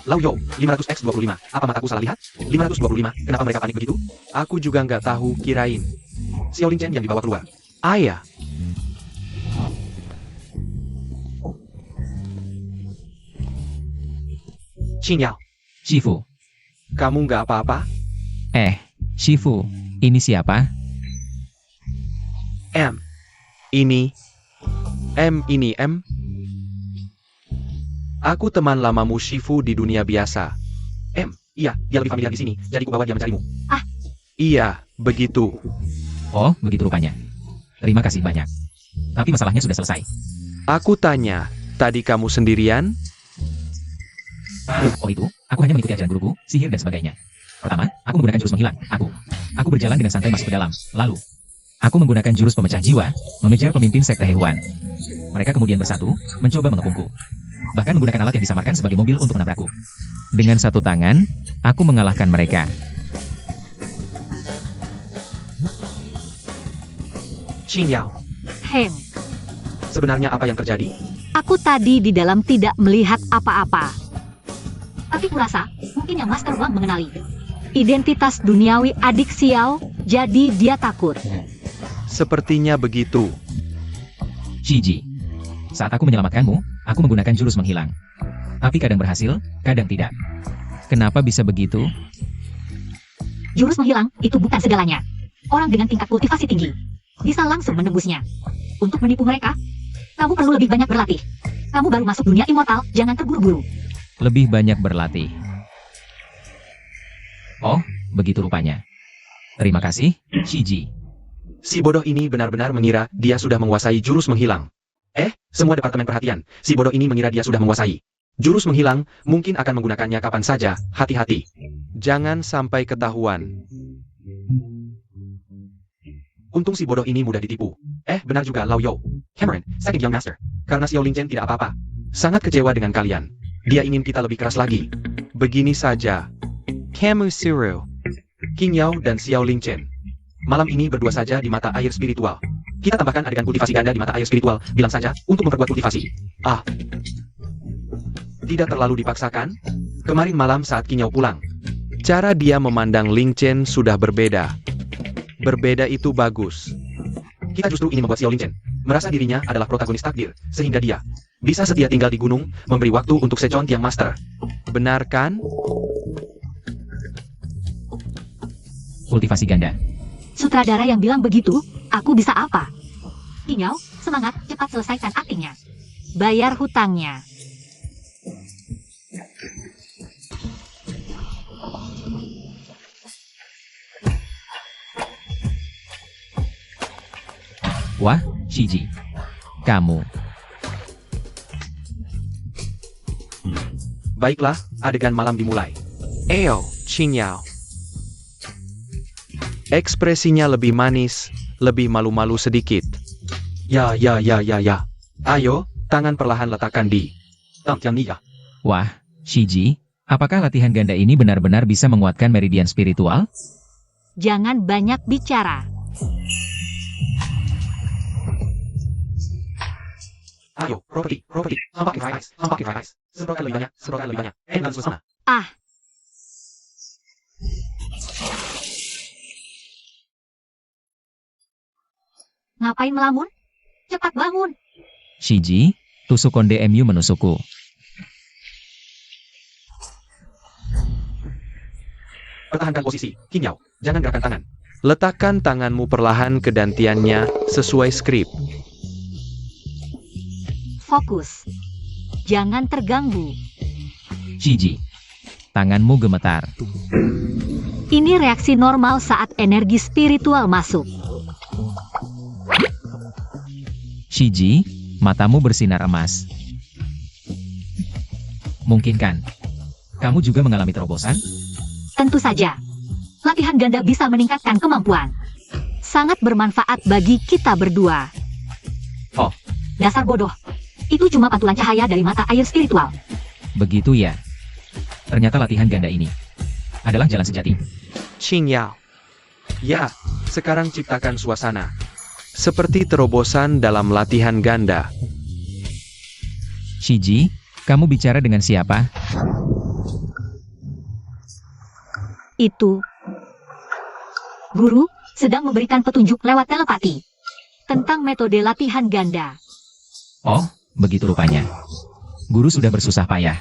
Lauyo, 500x25. Apa mataku salah lihat? 525. Kenapa mereka panik begitu? Aku juga nggak tahu, kirain. Xiao Lingchen yang dibawa keluar. Ayah. Qin Yao, Shifu. Kamu nggak apa-apa? Shifu, ini siapa? M. Ini. M ini M. Aku teman lamamu Shifu di dunia biasa. Iya, dia lebih familiar di sini, jadi kubawa dia mencarimu. Iya, begitu. Oh, begitu rupanya. Terima kasih banyak. Tapi masalahnya sudah selesai. Aku tanya, tadi kamu sendirian? Oh itu, aku hanya mengikuti ajaran guruku, sihir dan sebagainya. Pertama, aku menggunakan jurus menghilang, Aku berjalan dengan santai masuk ke dalam, lalu aku menggunakan jurus pemecah jiwa, mengejar pemimpin sekte hewan. Mereka kemudian bersatu, mencoba mengepungku. Bahkan menggunakan alat yang disamarkan sebagai mobil untuk menabrakku. Dengan satu tangan, aku mengalahkan mereka. Qin Yao, sebenarnya apa yang terjadi? Aku tadi di dalam tidak melihat apa-apa. Tapi kurasa, mungkin yang Master Wang mengenali identitas duniawi adik Xiao, jadi dia takut. Sepertinya begitu. Shiji. Saat aku menyelamatkanmu, aku menggunakan jurus menghilang. Tapi kadang berhasil, kadang tidak. Kenapa bisa begitu? Jurus menghilang itu bukan segalanya. Orang dengan tingkat kultivasi tinggi bisa langsung menembusnya. Untuk menipu mereka, kamu perlu lebih banyak berlatih. Kamu baru masuk dunia immortal, jangan terburu-buru. Lebih banyak berlatih. Oh, begitu rupanya. Terima kasih, Shiji. Si bodoh ini benar-benar mengira dia sudah menguasai jurus menghilang. Semua departemen perhatian, si bodoh ini mengira dia sudah menguasai jurus menghilang, mungkin akan menggunakannya kapan saja, hati-hati. Jangan sampai ketahuan. Untung si bodoh ini mudah ditipu. Benar juga Lauyo. Cameron, second young master. Karena Xiao Lingchen tidak apa-apa. Sangat kecewa dengan kalian. Dia ingin kita lebih keras lagi. Begini saja. Kamu suruh. Qin Yao dan Xiao Lingchen. Malam ini berdua saja di mata air spiritual. Kita tambahkan adegan kultivasi ganda di mata air spiritual, bilang saja, untuk memperkuat kultivasi. Tidak terlalu dipaksakan? Kemarin malam saat Qin Yao pulang. Cara dia memandang Ling Chen sudah berbeda. Berbeda itu bagus. Kita justru ingin membuat Xiao Lingchen merasa dirinya adalah protagonis takdir, sehingga dia bisa setia tinggal di gunung, memberi waktu untuk Sechon Tiang Master. Benar kan? Kultivasi ganda. Sutradara yang bilang begitu, aku bisa apa? Qin Yao, semangat, cepat selesaikan aktingnya. Bayar hutangnya. Wah, Shiji. Kamu. Baiklah, adegan malam dimulai. Qin Yao. Ekspresinya lebih manis, lebih malu-malu sedikit. Ya. Ayo, tangan perlahan letakkan di Tangtian Nia. Wah, Shiji. Apakah latihan ganda ini benar-benar bisa menguatkan meridian spiritual? Jangan banyak bicara. Ayo, properti, semakin fire ice. Semprotkan lebih banyak. Dan suasana. Ah, ngapain melamun? Cepat bangun. Shiji, tusuk konde MU menusukku. Pertahankan posisi, Kinyao. Jangan gerakan tangan. Letakkan tanganmu perlahan ke dantiannya sesuai skrip. Fokus. Jangan terganggu. Shiji, tanganmu gemetar. Ini reaksi normal saat energi spiritual masuk. Shiji, matamu bersinar emas. Mungkin kan? Kamu juga mengalami terobosan? Tentu saja. Latihan ganda bisa meningkatkan kemampuan. Sangat bermanfaat bagi kita berdua. Oh. Dasar bodoh. Itu cuma pantulan cahaya dari mata air spiritual. Begitu ya. Ternyata latihan ganda ini adalah jalan sejati. Qingyao. Ya, sekarang ciptakan suasana. Seperti terobosan dalam latihan ganda. Shiji, kamu bicara dengan siapa? Itu. Guru sedang memberikan petunjuk lewat telepati tentang metode latihan ganda. Oh, begitu rupanya. Guru sudah bersusah payah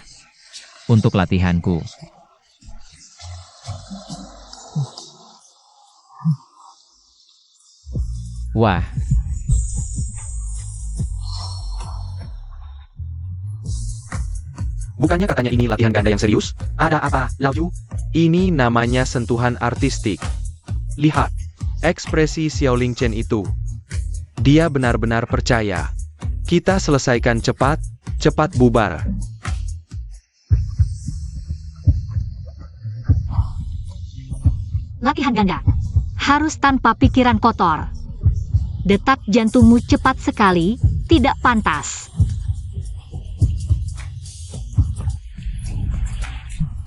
untuk latihanku. Wah, Bukannya katanya ini latihan ganda yang serius? Ada apa, Lao? Ini namanya sentuhan artistik. Lihat. Ekspresi Xiaoling Chen itu. Dia benar-benar percaya. Kita selesaikan cepat bubar. Latihan ganda harus tanpa pikiran kotor. Detak jantungmu cepat sekali, tidak pantas.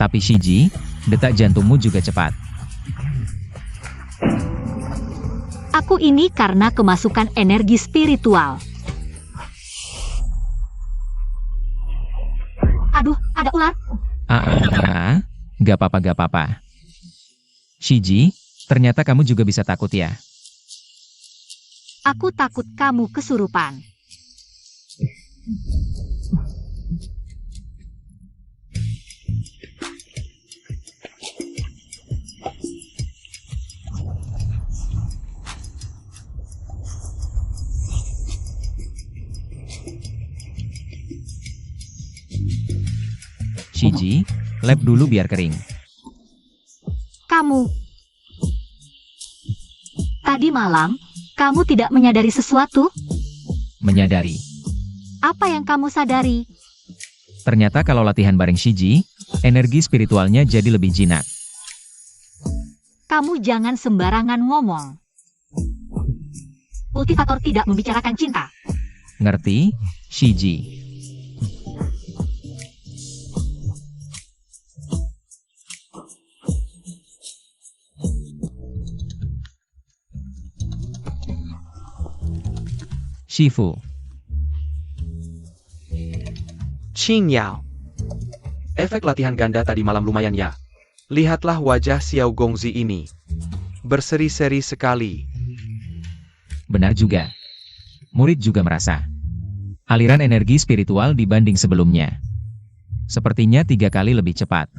tapi Shiji, detak jantungmu juga cepat. Aku ini karena kemasukan energi spiritual. Aduh, ada ular. Gak apa-apa. Shiji, ternyata kamu juga bisa takut ya. Aku takut kamu kesurupan. Shiji, lap dulu biar kering. Kamu. Tadi malam, kamu tidak menyadari sesuatu? Menyadari. Apa yang kamu sadari? Ternyata kalau latihan bareng Shiji, energi spiritualnya jadi lebih jinak. Kamu jangan sembarangan ngomong. Kultivator tidak membicarakan cinta. Ngerti, Shiji? Shifu. Qingyao. Efek latihan ganda tadi malam lumayan ya. Lihatlah wajah Xiao Gongzi ini. Berseri-seri sekali. Benar juga. Murid juga merasa. Aliran energi spiritual dibanding sebelumnya. Sepertinya 3 kali lebih cepat.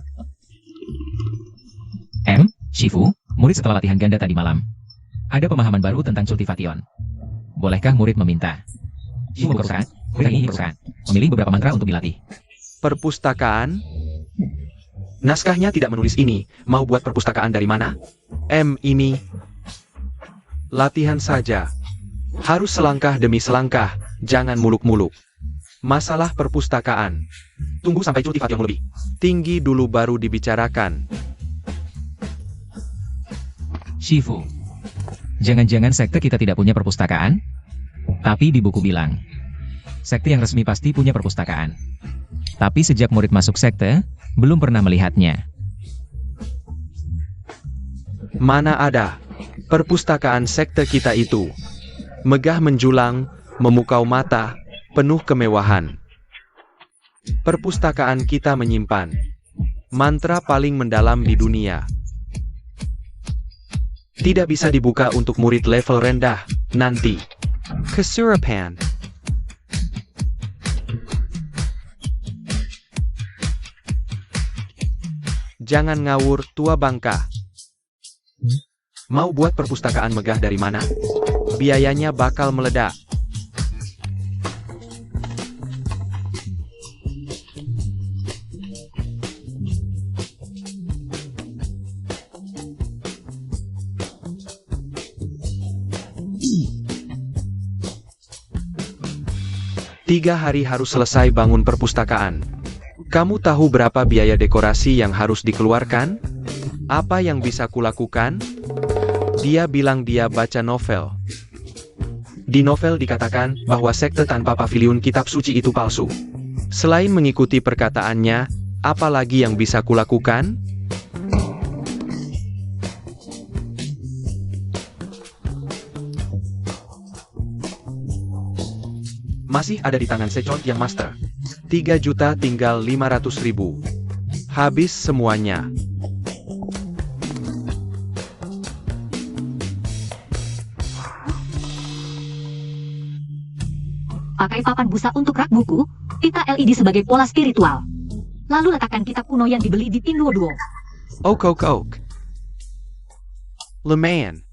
Shifu, murid setelah latihan ganda tadi malam. Ada pemahaman baru tentang cultivation. Bolehkah murid meminta? Shifu berusaha, murid ini berusaha memilih beberapa mantra untuk dilatih. Perpustakaan? Naskahnya tidak menulis ini. Mau buat perpustakaan dari mana? Ini. Latihan saja. Harus selangkah demi selangkah, jangan muluk-muluk. Masalah perpustakaan. Tunggu sampai cultivation lebih. Tinggi dulu baru dibicarakan. Shifu. Jangan-jangan sekte kita tidak punya perpustakaan? Tapi di buku bilang, sekte yang resmi pasti punya perpustakaan. Tapi sejak murid masuk sekte, belum pernah melihatnya. Mana ada? Perpustakaan sekte kita itu. Megah menjulang, memukau mata, penuh kemewahan. Perpustakaan kita menyimpan mantra paling mendalam di dunia. Tidak bisa dibuka untuk murid level rendah, nanti. Kesurapan. Jangan ngawur, tua bangka. Mau buat perpustakaan megah dari mana? Biayanya bakal meledak. Tiga hari harus selesai bangun perpustakaan. Kamu tahu berapa biaya dekorasi yang harus dikeluarkan? Apa yang bisa kulakukan? Dia bilang dia baca novel. Di novel dikatakan bahwa sekte tanpa paviliun kitab suci itu palsu. Selain mengikuti perkataannya, apa lagi yang bisa kulakukan? Masih ada di tangan Sechon yang master. 3 juta tinggal 500.000. Habis semuanya. Pakai papan busa untuk rak buku, pita LED sebagai pola spiritual. Lalu letakkan kitab kuno yang dibeli di Pinduoduo. Ok. Lumayan.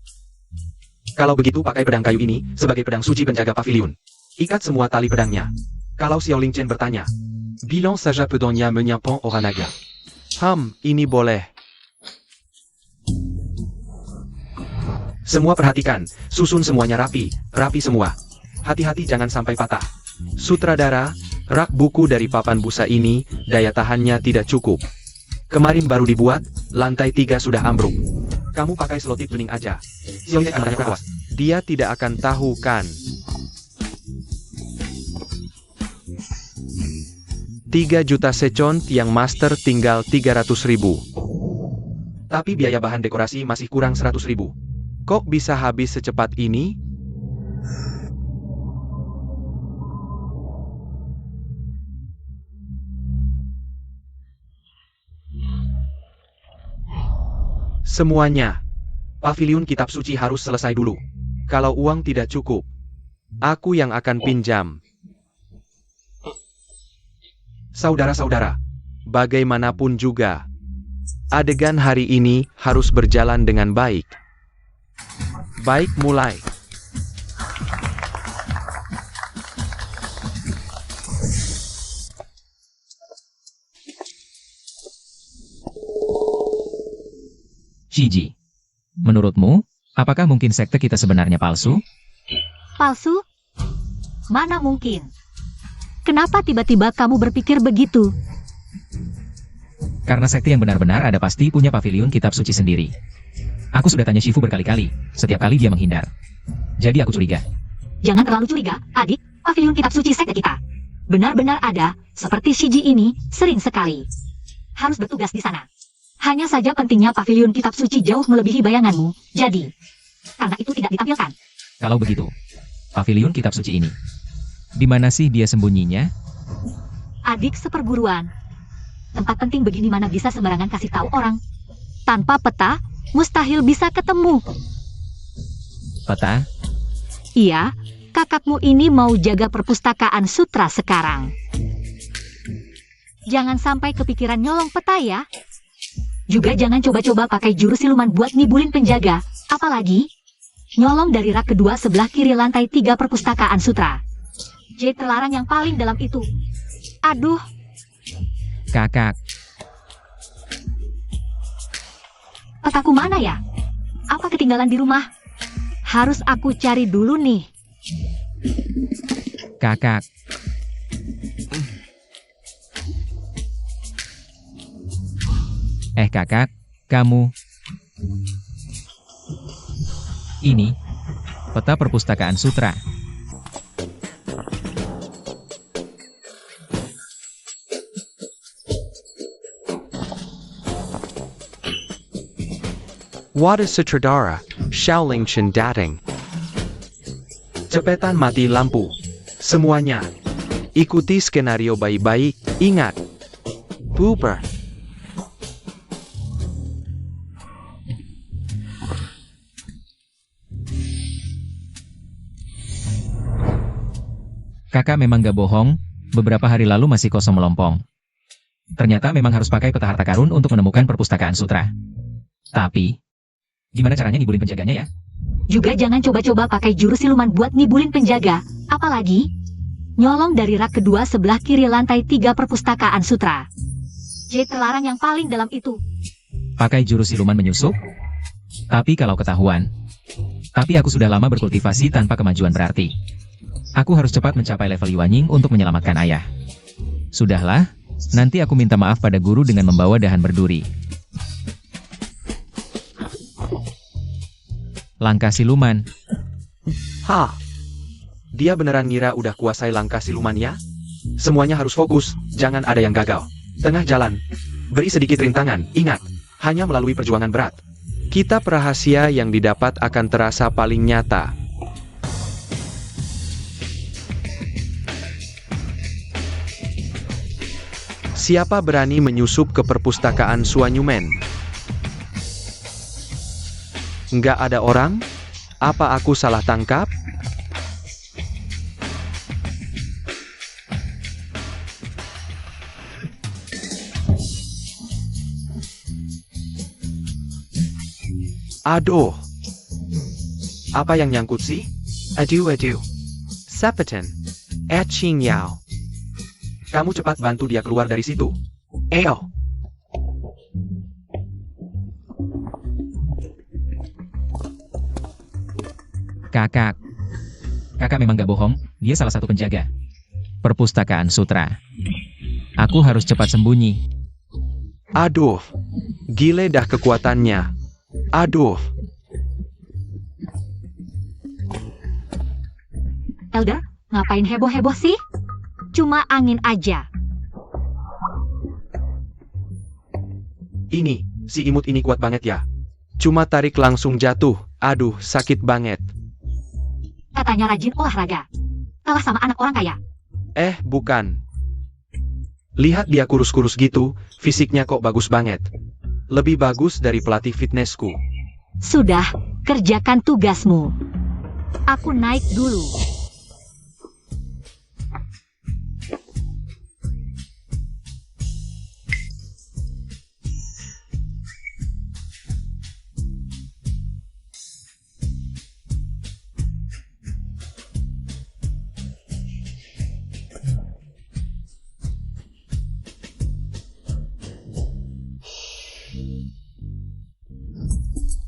Kalau begitu pakai pedang kayu ini sebagai pedang suci penjaga paviliun. Ikat semua tali pedangnya. Kalau Xiaoling Chen bertanya, bilang saja pedangnya menyampang Oranaga. Ini boleh. Semua perhatikan, susun semuanya rapi semua. Hati-hati jangan sampai patah. Sutradara, rak buku dari papan busa ini, daya tahannya tidak cukup. Kemarin baru dibuat, lantai 3 sudah ambruk. Kamu pakai selotip bening aja. Xiaoling akan bertanya, dia tidak akan tahu kan? 3 juta Sechon yang master tinggal 300.000. Tapi biaya bahan dekorasi masih kurang 100.000. Kok bisa habis secepat ini? Semuanya. Paviliun kitab suci harus selesai dulu. Kalau uang tidak cukup, aku yang akan pinjam. Saudara-saudara, bagaimanapun juga, adegan hari ini harus berjalan dengan baik. Baik, mulai. Shiji, menurutmu, apakah mungkin sekte kita sebenarnya palsu? Palsu? Mana mungkin? Kenapa tiba-tiba kamu berpikir begitu? Karena sekte yang benar-benar ada pasti punya paviliun kitab suci sendiri. Aku sudah tanya Shifu berkali-kali, setiap kali dia menghindar. Jadi aku curiga. Jangan terlalu curiga, adik. Paviliun kitab suci sekte kita benar-benar ada, seperti Shiji ini, sering sekali. Harus bertugas di sana. Hanya saja pentingnya paviliun kitab suci jauh melebihi bayanganmu, jadi karena itu tidak ditampilkan. Kalau begitu, paviliun kitab suci ini, di mana sih dia sembunyinya? Adik seperguruan. Tempat penting begini mana bisa sembarangan kasih tahu orang. Tanpa peta, mustahil bisa ketemu. Peta? Iya, kakakmu ini mau jaga perpustakaan sutra sekarang. Jangan sampai kepikiran nyolong peta ya. Juga jangan coba-coba pakai jurus siluman buat ngibulin penjaga. Apalagi, nyolong dari rak kedua sebelah kiri lantai 3 perpustakaan sutra. J terlarang yang paling dalam itu. Aduh. Kakak. Petaku mana ya? Apa ketinggalan di rumah? Harus aku cari dulu nih. Kakak. Kakak, kamu. Ini peta perpustakaan sutra. What is Sutradara, Xiaoling Chen dating? Cepetan mati lampu. Semuanya. Ikuti skenario baik-baik, ingat. Pooper. Kakak memang gak bohong, beberapa hari lalu masih kosong melompong. Ternyata memang harus pakai peta harta karun untuk menemukan perpustakaan sutra. Tapi, gimana caranya ngibulin penjaganya ya? Juga jangan coba-coba pakai jurus siluman buat ngibulin penjaga. Apalagi, nyolong dari rak kedua sebelah kiri lantai 3 perpustakaan sutra. Jade terlarang yang paling dalam itu. Pakai jurus siluman menyusup? Tapi kalau ketahuan. Tapi aku sudah lama berkultivasi tanpa kemajuan berarti. Aku harus cepat mencapai level Yuanying untuk menyelamatkan ayah. Sudahlah, nanti aku minta maaf pada guru dengan membawa dahan berduri. Langkah siluman. Hah? Dia beneran ngira udah kuasai langkah silumannya? Semuanya harus fokus, jangan ada yang gagal. Tengah jalan, beri sedikit rintangan, ingat, hanya melalui perjuangan berat. Kitab rahasia yang didapat akan terasa paling nyata. Siapa berani menyusup ke perpustakaan Suanyumen? Nggak ada orang? Apa aku salah tangkap? Aduh. Apa yang nyangkut sih? Aduh. Sepeten. Ching Yao. Kamu cepat bantu dia keluar dari situ. Ayo. Kakak memang gak bohong, dia salah satu penjaga perpustakaan sutra. Aku harus cepat sembunyi. Aduh. Gile dah kekuatannya. Aduh. Elder, ngapain heboh-heboh sih? Cuma angin aja. Ini, si imut ini kuat banget ya. Cuma tarik langsung jatuh. Aduh, sakit banget. Katanya rajin olahraga. Kalah sama anak orang kaya. Bukan. Lihat dia kurus-kurus gitu, fisiknya kok bagus banget. Lebih bagus dari pelatih fitnessku. Sudah, kerjakan tugasmu. Aku naik dulu.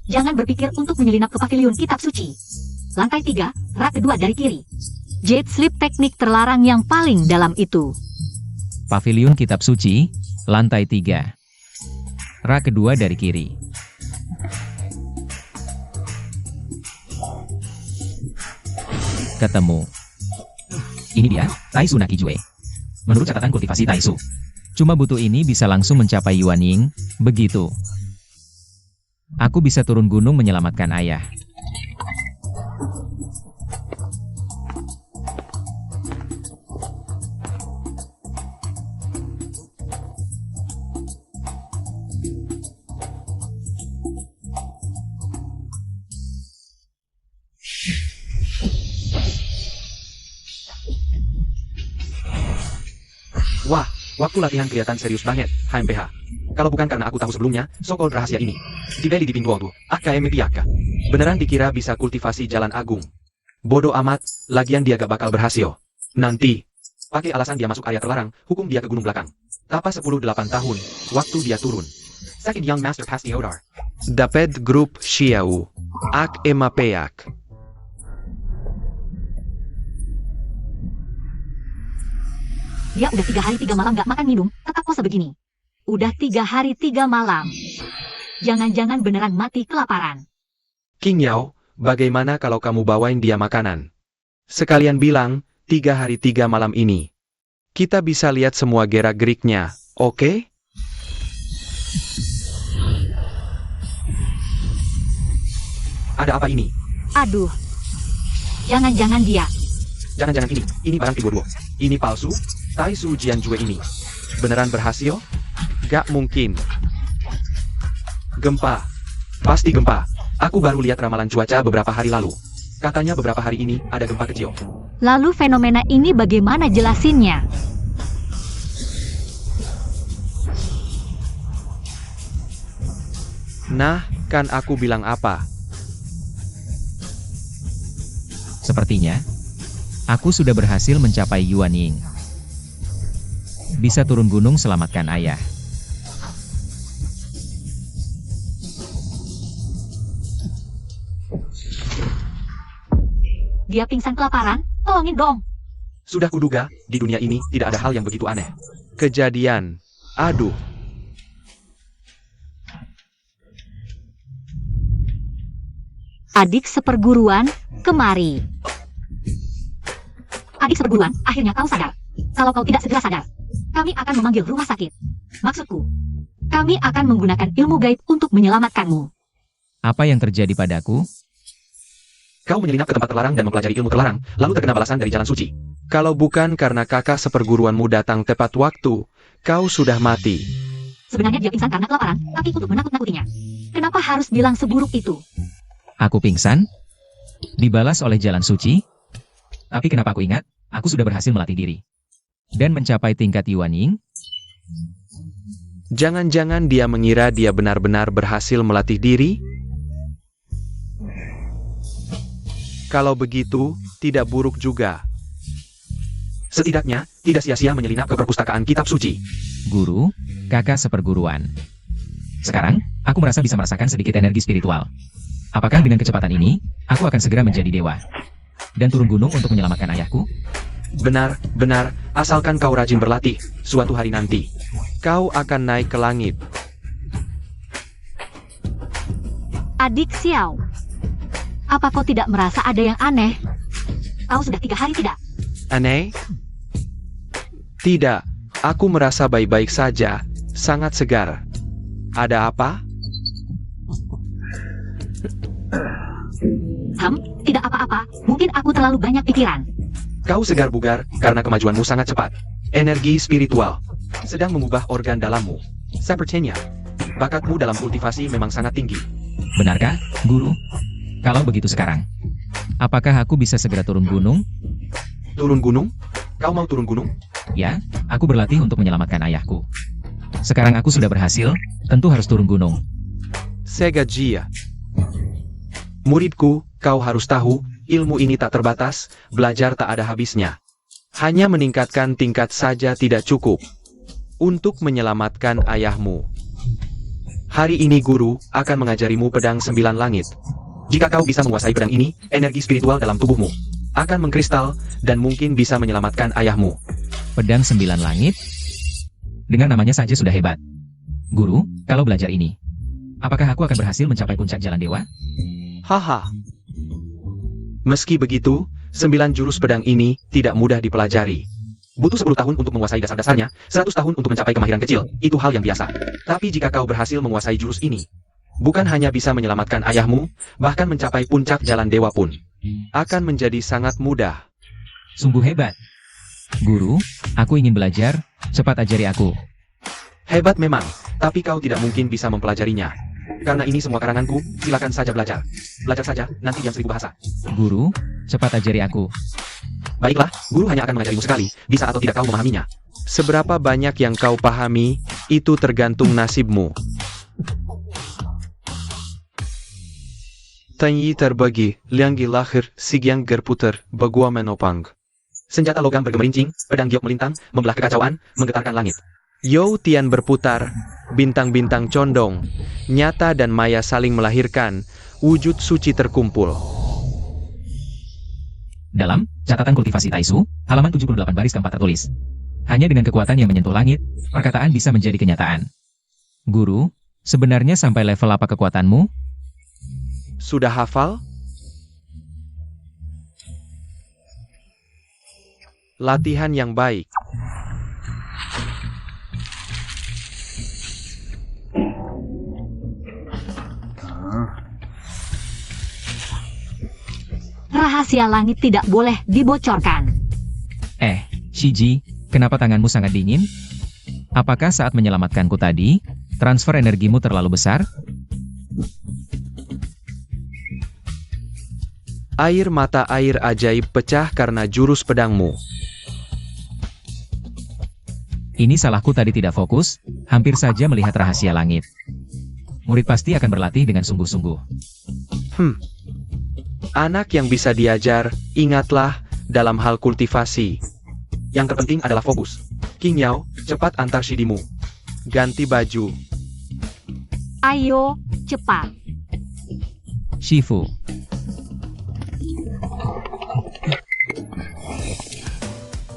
Jangan berpikir untuk menyelinap ke pavilion kitab suci. Lantai 3, rak kedua dari kiri. Jade Sleep teknik terlarang yang paling dalam itu. Pavilion kitab suci, lantai 3. Rak kedua dari kiri. Ketemu. Ini dia, Taisu Nakijue. Menurut catatan kultivasi Taisu. Cuma butuh ini bisa langsung mencapai Yuanying, begitu. Aku bisa turun gunung menyelamatkan ayah. Wah, waktu latihan kelihatan serius banget, HMPH. Kalau bukan karena aku tahu sebelumnya, so-called rahasia ini. Dibeli di Pingguodu, AKM Piaka. Beneran dikira bisa kultivasi jalan agung. Bodoh amat, lagian dia gak bakal berhasil. Nanti, pakai alasan dia masuk area terlarang, hukum dia ke gunung belakang. Tapa 10-8 tahun, waktu dia turun. Second young master past Theodar. Dapat grup Xiao. Ak emapeak. Dia udah 3 hari 3 malam gak makan minum, tetap pose begini. Udah 3 hari 3 malam. Jangan-jangan beneran mati kelaparan. King Yao, bagaimana kalau kamu bawain dia makanan? Sekalian bilang, 3 hari 3 malam ini. Kita bisa lihat semua gerak-geriknya, oke? Ada apa ini? Aduh. Jangan-jangan dia. Jangan-jangan ini barang Pingguodu. Ini palsu? Taisu Jianjue ini. Beneran berhasil? Gak mungkin. Gempa. Pasti gempa. Aku baru lihat ramalan cuaca beberapa hari lalu. Katanya beberapa hari ini ada gempa kecil. Lalu fenomena ini bagaimana jelasinnya? Nah, kan aku bilang apa? Sepertinya, aku sudah berhasil mencapai Yuanying. Bisa turun gunung selamatkan ayah. Dia pingsan kelaparan? Tolongin dong. Sudah kuduga, di dunia ini tidak ada hal yang begitu aneh. Kejadian. Aduh. Adik seperguruan, kemari. Adik seperguruan, akhirnya kau sadar. Kalau kau tidak segera sadar, kami akan memanggil rumah sakit. Maksudku, kami akan menggunakan ilmu gaib untuk menyelamatkanmu. Apa yang terjadi padaku? Kau menyelinap ke tempat terlarang dan mempelajari ilmu terlarang, lalu terkena balasan dari jalan suci. Kalau bukan karena kakak seperguruanmu datang tepat waktu, kau sudah mati. Sebenarnya dia pingsan karena kelaparan, tapi untuk menakut-nakutinya. Kenapa harus bilang seburuk itu? Aku pingsan? Dibalas oleh jalan suci? Tapi kenapa aku ingat? Aku sudah berhasil melatih diri. Dan mencapai tingkat Yuanying? Jangan-jangan dia mengira dia benar-benar berhasil melatih diri? Kalau begitu, tidak buruk juga. Setidaknya, tidak sia-sia menyelinap ke perpustakaan kitab suci. Guru, kakak seperguruan. Sekarang, aku merasa bisa merasakan sedikit energi spiritual. Apakah dengan kecepatan ini, aku akan segera menjadi dewa? Dan turun gunung untuk menyelamatkan ayahku? Benar, benar, asalkan kau rajin berlatih, suatu hari nanti. Kau akan naik ke langit. Adik Xiao, apa kau tidak merasa ada yang aneh? Kau sudah 3 hari tidak? Aneh? Tidak, aku merasa baik-baik saja, sangat segar. Ada apa? Tidak apa-apa, mungkin aku terlalu banyak pikiran. Kau segar bugar karena kemajuanmu sangat cepat. Energi spiritual sedang mengubah organ dalammu. Sepertinya, bakatmu dalam kultivasi memang sangat tinggi. Benarkah, Guru? Kalau begitu sekarang, apakah aku bisa segera turun gunung? Turun gunung? Kau mau turun gunung? Ya, aku berlatih untuk menyelamatkan ayahku. Sekarang aku sudah berhasil, tentu harus turun gunung. Sega Jia. Muridku, kau harus tahu, ilmu ini tak terbatas, belajar tak ada habisnya. Hanya meningkatkan tingkat saja tidak cukup. Untuk menyelamatkan ayahmu. Hari ini guru akan mengajarimu pedang 9 langit. Jika kau bisa menguasai pedang ini, energi spiritual dalam tubuhmu akan mengkristal dan mungkin bisa menyelamatkan ayahmu. Pedang 9 langit? Dengan namanya saja sudah hebat. Guru, kalau belajar ini, apakah aku akan berhasil mencapai puncak jalan dewa? Haha. Meski begitu, 9 jurus pedang ini tidak mudah dipelajari. Butuh 10 tahun untuk menguasai dasar-dasarnya, 100 tahun untuk mencapai kemahiran kecil, itu hal yang biasa. Tapi jika kau berhasil menguasai jurus ini, bukan hanya bisa menyelamatkan ayahmu, bahkan mencapai puncak jalan dewa pun Akan menjadi sangat mudah. Sungguh hebat. Guru, aku ingin belajar, cepat ajari aku. Hebat memang, tapi kau tidak mungkin bisa mempelajarinya. Karena ini semua karanganku, silakan saja belajar. Belajar saja, nanti yang 1000 bahasa. Guru, cepat ajari aku. Baiklah, guru hanya akan mengajarimu sekali, bisa atau tidak kau memahaminya. Seberapa banyak yang kau pahami, itu tergantung nasibmu. Tanyi terbagi, lianggi lahir, sigyang gerputer, bagua menopang. Senjata logam bergemerincing, pedang giok melintang, membelah kekacauan, menggetarkan langit. Yo Tian berputar, bintang-bintang condong, nyata dan maya saling melahirkan, wujud suci terkumpul. Dalam catatan kultivasi Taisu, halaman 78 baris keempat tertulis. Hanya dengan kekuatan yang menyentuh langit, perkataan bisa menjadi kenyataan. Guru, sebenarnya sampai level apa kekuatanmu? Sudah hafal? Latihan yang baik. Rahasia langit tidak boleh dibocorkan. Shiji, kenapa tanganmu sangat dingin? Apakah saat menyelamatkanku tadi, transfer energimu terlalu besar? Air mata air ajaib pecah karena jurus pedangmu. Ini salahku tadi tidak fokus, hampir saja melihat rahasia langit. Murid pasti akan berlatih dengan sungguh-sungguh. Anak yang bisa diajar, ingatlah, dalam hal kultivasi. Yang terpenting adalah fokus. King Yao, cepat antar Shidimu. Ganti baju. Ayo, cepat. Shifu,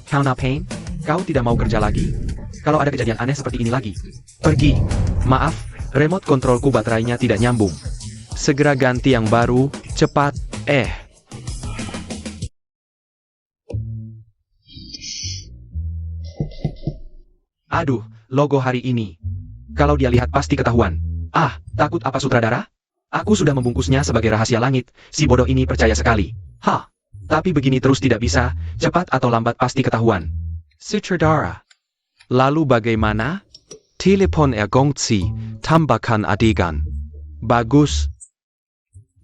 Kauna Pain, kau tidak mau kerja lagi? Kalau ada kejadian aneh seperti ini lagi, pergi. Maaf, remote kontrolku baterainya tidak nyambung. Segera ganti yang baru, cepat. Aduh, logo hari ini. Kalau dia lihat pasti ketahuan. Ah, takut apa sutradara? Aku sudah membungkusnya sebagai rahasia langit, si bodoh ini percaya sekali. Hah, tapi begini terus tidak bisa, cepat atau lambat pasti ketahuan. Sutradara. Lalu bagaimana? Telepon Gongzi, tambahkan adegan. Bagus.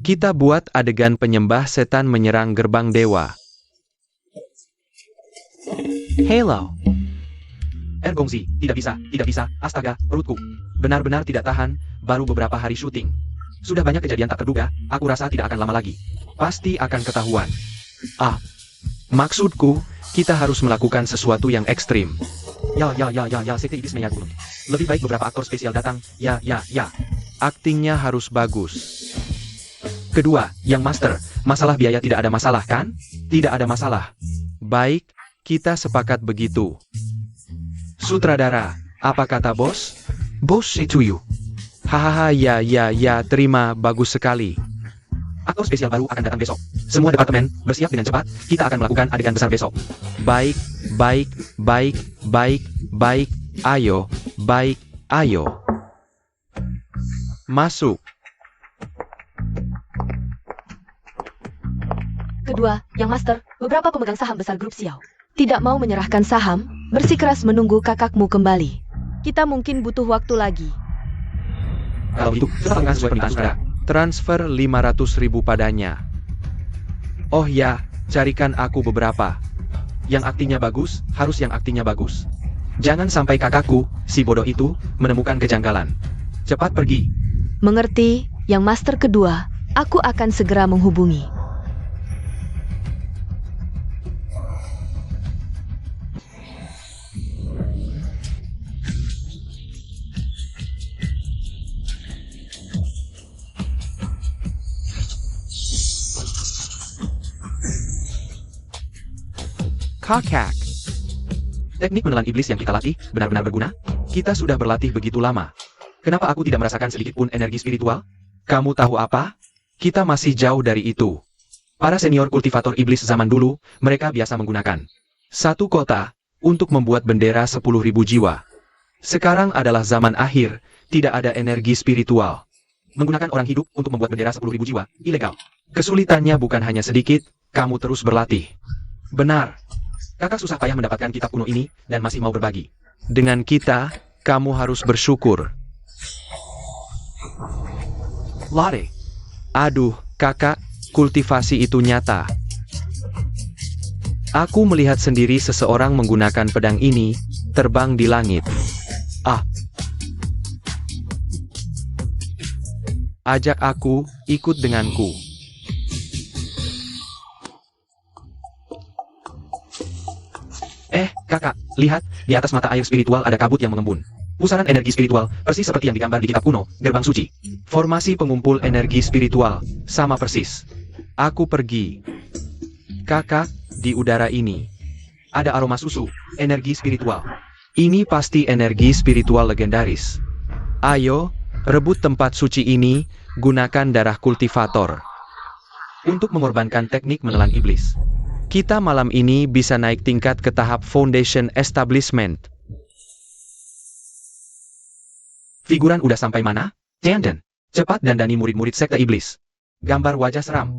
Kita buat adegan penyembah setan menyerang gerbang dewa. Hello. Gongzi, tidak bisa, astaga, perutku. Benar-benar tidak tahan, baru beberapa hari syuting. Sudah banyak kejadian tak terduga, aku rasa tidak akan lama lagi. Pasti akan ketahuan. Maksudku, kita harus melakukan sesuatu yang ekstrim. Ya, sekte iblis menyatu. Lebih baik beberapa aktor spesial datang, ya. Aktingnya harus bagus. Kedua, yang master, masalah biaya tidak ada masalah kan? Tidak ada masalah. Baik, kita sepakat begitu. Sutradara, apa kata bos? Bos setuju. Hahaha, ya, terima, bagus sekali. Aktor spesial baru akan datang besok. Semua departemen, bersiap dengan cepat, kita akan melakukan adegan besar besok. Baik, ayo, masuk. Kedua, yang master, beberapa pemegang saham besar grup Xiao tidak mau menyerahkan saham, bersikeras menunggu kakakmu kembali. Kita mungkin butuh waktu lagi. Kalau begitu, kita lakukan sesuai permintaan saudara. Transfer 500.000 padanya. Oh ya, carikan aku beberapa. Yang aktingnya bagus, harus yang aktingnya bagus. Jangan sampai kakakku, si bodoh itu, menemukan kejanggalan. Cepat pergi. Mengerti, yang master kedua, aku akan segera menghubungi. Kakak. Teknik menelan iblis yang kita latih, benar-benar berguna? Kita sudah berlatih begitu lama. Kenapa aku tidak merasakan sedikit pun energi spiritual? Kamu tahu apa? Kita masih jauh dari itu. Para senior kultivator iblis zaman dulu, mereka biasa menggunakan satu kota untuk membuat bendera 10.000 jiwa. Sekarang adalah zaman akhir, tidak ada energi spiritual. menggunakan orang hidup untuk membuat bendera 10.000 jiwa, ilegal. Kesulitannya bukan hanya sedikit, kamu terus berlatih. Benar. Kakak susah payah mendapatkan kitab kuno ini, dan masih mau berbagi. Dengan kita, kamu harus bersyukur. Lare. Aduh, kakak, kultivasi itu nyata. Aku melihat sendiri seseorang menggunakan pedang ini, terbang di langit. Ajak aku, ikut denganku. Kakak, lihat, di atas mata air spiritual ada kabut yang mengembun. Pusaran energi spiritual, persis seperti yang digambar di kitab kuno, gerbang suci. Formasi pengumpul energi spiritual, sama persis. Aku pergi. Kakak, di udara ini Ada aroma susu, energi spiritual. ini pasti energi spiritual legendaris. Ayo, rebut tempat suci ini, gunakan darah kultivator. Untuk mengorbankan teknik menelan iblis. Kita malam ini bisa naik tingkat ke tahap Foundation Establishment. Figuran udah sampai mana? Tianden, cepat dandani murid-murid sekte iblis. Gambar wajah seram.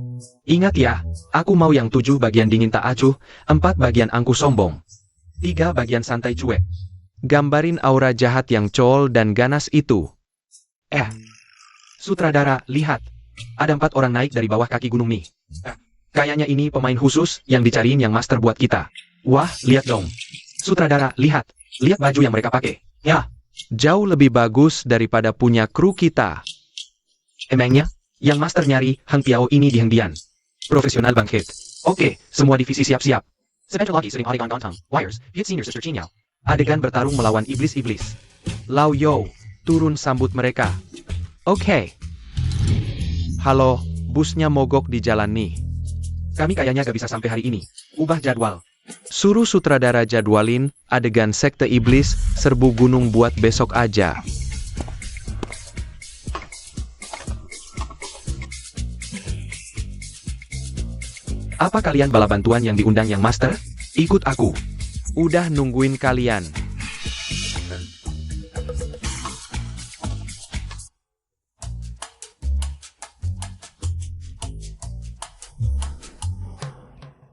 Ingat ya, aku mau yang 7 bagian dingin tak acuh, 4 bagian angku sombong. 3 bagian santai cuek. Gambarin aura jahat yang col dan ganas itu. Sutradara, lihat. Ada 4 orang naik dari bawah kaki gunung nih. Kayaknya ini pemain khusus yang dicariin yang master buat kita. Wah, lihat dong. Sutradara, lihat. Lihat baju yang mereka pakai. Ya, Jauh lebih bagus daripada punya kru kita. emangnya? Yang master nyari Hang Piao ini di Hengdian. Profesional bangkit. Oke, semua divisi siap-siap. Sebentar lagi sering Oregon Downtown, Wires, Viet Senior Sister Chinyao. Adegan bertarung melawan iblis-iblis. Lao Yo, turun sambut mereka. Oke. Halo, busnya mogok di jalan nih. Kami kayaknya gak bisa sampai hari ini. Ubah jadwal. Suruh sutradara jadwalin adegan sekte iblis serbu gunung buat besok aja. Apa kalian bala bantuan yang diundang yang master? Ikut aku. Udah nungguin kalian.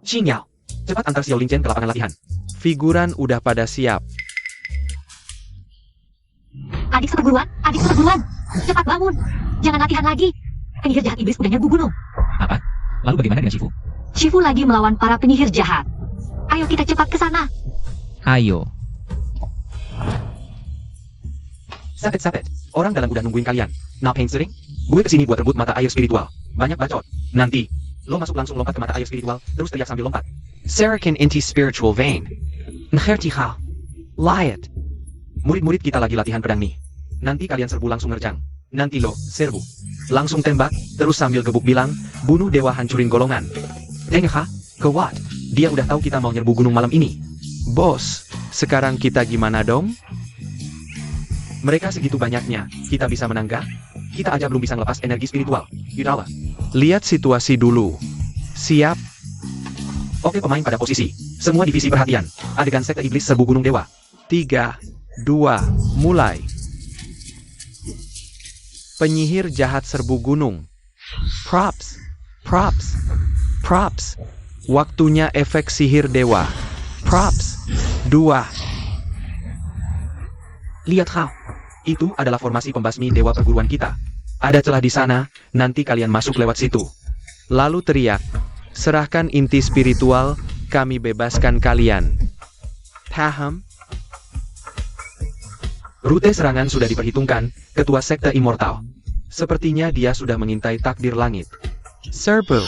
Chinyao. Cepat antar Xiao Lingchen ke lapangan latihan. Figuran udah pada siap. Adik seperguruan, cepat bangun. Jangan latihan lagi. Penyihir jahat iblis udah nyerbu gunung. Apa? Lalu bagaimana dengan Shifu? Shifu lagi melawan para penyihir jahat. Ayo kita cepat ke sana. Ayo. Sapet. Orang dalam udah nungguin kalian. Ngapain sering? Gue kesini buat rebut mata air spiritual. Banyak bacot. Nanti, lo masuk langsung lompat ke mata air spiritual, terus teriak sambil lompat. Sarakin inti spiritual vein. Ngerti ha? Liat. Murid-murid kita lagi latihan pedang nih. Nanti kalian serbu langsung ngerjang. Nanti lo, serbu. Langsung tembak, terus sambil gebuk bilang, bunuh dewa hancurin golongan. Deng ha? Kewat. Dia udah tahu kita mau nyerbu gunung malam ini. Bos, sekarang kita gimana dong? Mereka segitu banyaknya, kita bisa menang gak? Kita aja belum bisa ngelepas energi spiritual. Yudahlah. Lihat situasi dulu. Siap? Oke, pemain pada posisi. Semua divisi perhatian. Adegan sekte iblis serbu gunung dewa. 3, 2, mulai. Penyihir jahat serbu gunung. Props. Waktunya efek sihir dewa. Props. 2. Lihat ha. Itu adalah formasi pembasmi dewa perguruan kita. Ada celah di sana, nanti kalian masuk lewat situ. Lalu teriak. Serahkan inti spiritual, kami bebaskan kalian. Paham? Rute serangan sudah diperhitungkan, ketua sekte immortal. Sepertinya dia sudah mengintai takdir langit. Serbu.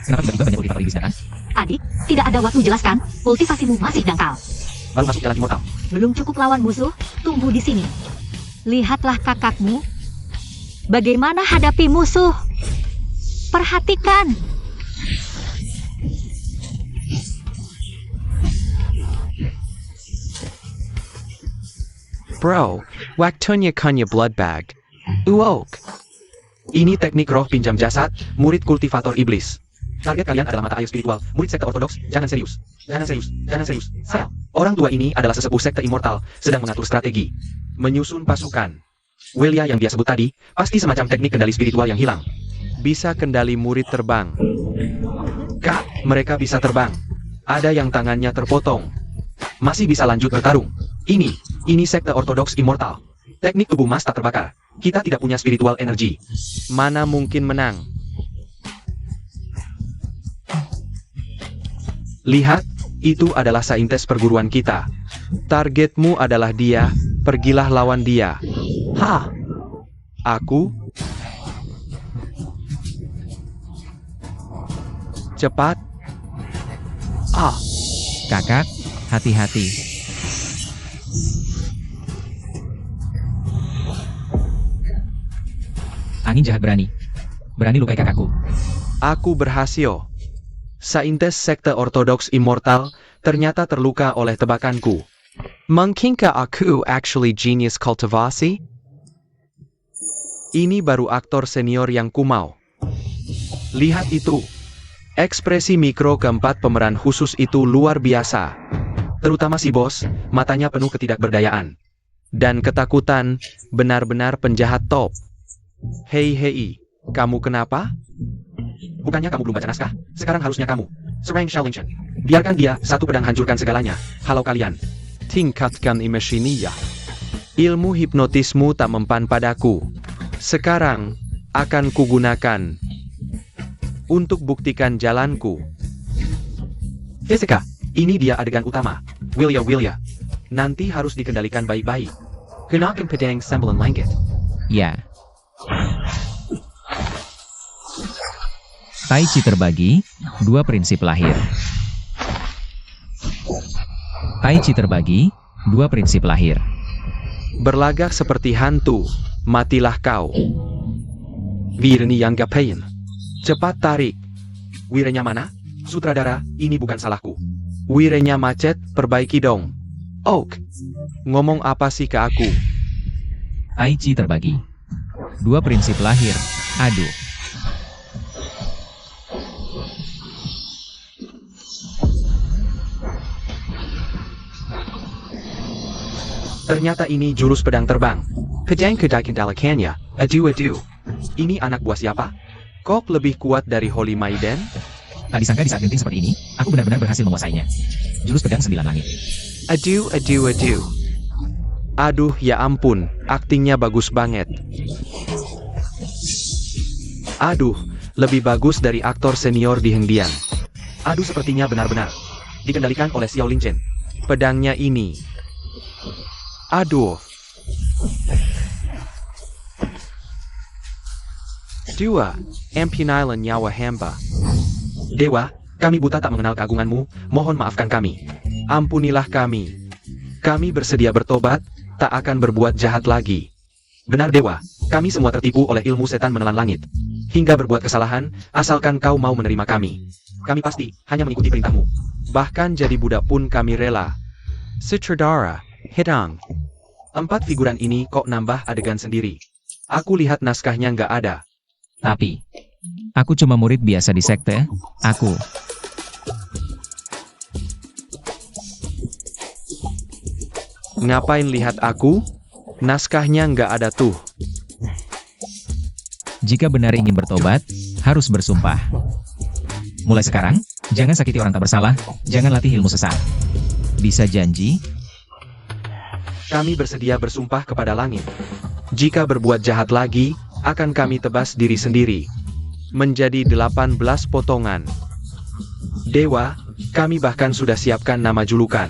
Kenapa tiba-tiba banyak ultifator iblis datang? Adik, tidak ada waktu jelaskan. Kultivasimu masih dangkal. Baru masuk jalan immortal. Belum cukup lawan musuh, tunggu di sini. Lihatlah kakakmu. Bagaimana hadapi musuh? Perhatikan. Bro, waktunya kanya blood bag. Uok. Ini teknik roh pinjam jasad, murid kultivator iblis. Target kalian adalah mata air spiritual, murid sekte ortodoks, jangan serius. Sel. Orang tua ini adalah sesepuh sekte immortal, sedang mengatur strategi. Menyusun pasukan. Welia yang dia sebut tadi, pasti semacam teknik kendali spiritual yang hilang. Bisa kendali murid terbang. Kak, mereka bisa terbang. Ada yang tangannya terpotong. Masih bisa lanjut bertarung. Ini sekte ortodoks immortal. Teknik tubuh mas tak terbakar. Kita tidak punya spiritual energi. Mana mungkin menang? Lihat, itu adalah saintes perguruan kita. Targetmu adalah dia, pergilah lawan dia. Ha! Aku? Cepat. Kakak, hati-hati. Angin jahat berani. Berani lukai kakakku. Aku berhasil. Saintes sekte ortodoks immortal ternyata terluka oleh tebakanku. Mungkinkah aku actually genius kultivasi? Ini baru aktor senior yang kumau. Lihat itu. Ekspresi mikro keempat pemeran khusus itu luar biasa. Terutama si bos, matanya penuh ketidakberdayaan. Dan ketakutan, benar-benar penjahat top. Hei, kamu kenapa? Bukannya kamu belum baca naskah? Sekarang harusnya kamu. Serang Xiaolingchen. Biarkan dia satu pedang hancurkan segalanya. Halau kalian. Tingkatkan imajinasi. Ilmu hipnotismu tak mempan padaku. Sekarang, akan kugunakan untuk buktikan jalanku. Fisika, ini dia adegan utama. Wilya. Nanti harus dikendalikan baik-baik. Gunakan pedang sembilan langit. Ya. Tai Chi terbagi, dua prinsip lahir. Tai Chi terbagi, dua prinsip lahir. Berlagak seperti hantu, matilah kau. Virni yang gapain. Cepat tarik. Wirenya mana? Sutradara, ini bukan salahku. Wirenya macet, perbaiki dong. Oak. Ngomong apa sih ke aku? Tai Chi terbagi. Dua prinsip lahir. Aduh. Ternyata ini jurus pedang terbang. Pedang kedai-kendalikannya. Adu. Ini anak buah siapa? Kok lebih kuat dari Holy Maiden? Tak disangka di saat genting seperti ini, aku benar-benar berhasil menguasainya. Jurus pedang 9 langit. Adu. Aduh, ya ampun, aktingnya bagus banget. Aduh, lebih bagus dari aktor senior di Hengdian. Aduh, sepertinya benar-benar dikendalikan oleh Xiaolingchen. Pedangnya ini. Aduh. Dua, empinailan nyawa hamba. Dewa, kami buta tak mengenal keagunganmu, mohon maafkan kami. Ampunilah kami. Kami bersedia bertobat, tak akan berbuat jahat lagi. Benar Dewa, kami semua tertipu oleh ilmu setan menelan langit. Hingga berbuat kesalahan, asalkan kau mau menerima kami. Kami pasti hanya mengikuti perintahmu. Bahkan jadi budak pun kami rela. Sutradara, Hidang. 4 figuran ini kok nambah adegan sendiri. Aku lihat naskahnya nggak ada. Tapi, aku cuma murid biasa di sekte. Aku. Ngapain lihat aku? Naskahnya nggak ada tuh. Jika benar ingin bertobat, harus bersumpah. Mulai sekarang, jangan sakiti orang tak bersalah, jangan latih ilmu sesat. Bisa janji? Kami bersedia bersumpah kepada langit. Jika berbuat jahat lagi, akan kami tebas diri sendiri. Menjadi 18 potongan. Dewa, kami bahkan sudah siapkan nama julukan.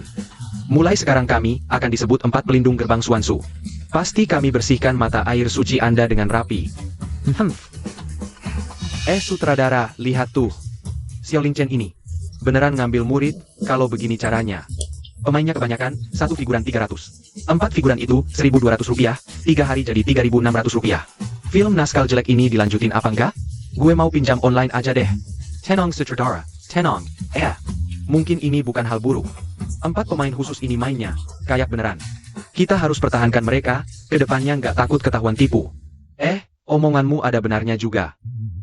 Mulai sekarang kami akan disebut 4 pelindung gerbang Suansu. Pasti kami bersihkan mata air suci Anda dengan rapi. Sutradara, lihat tuh. Xiaolingchen ini beneran ngambil murid kalau begini caranya. Pemainnya kebanyakan, 1 figuran 300. 4 figuran itu 1.200 rupiah, 3 hari jadi 3.600 rupiah. Film naskal jelek ini dilanjutin apa enggak? Gue mau pinjam online aja deh. Tenang Sutradara, tenang. Mungkin ini bukan hal buruk. 4 pemain khusus ini mainnya, kayak beneran. Kita harus pertahankan mereka, kedepannya nggak takut ketahuan tipu. Omonganmu ada benarnya juga.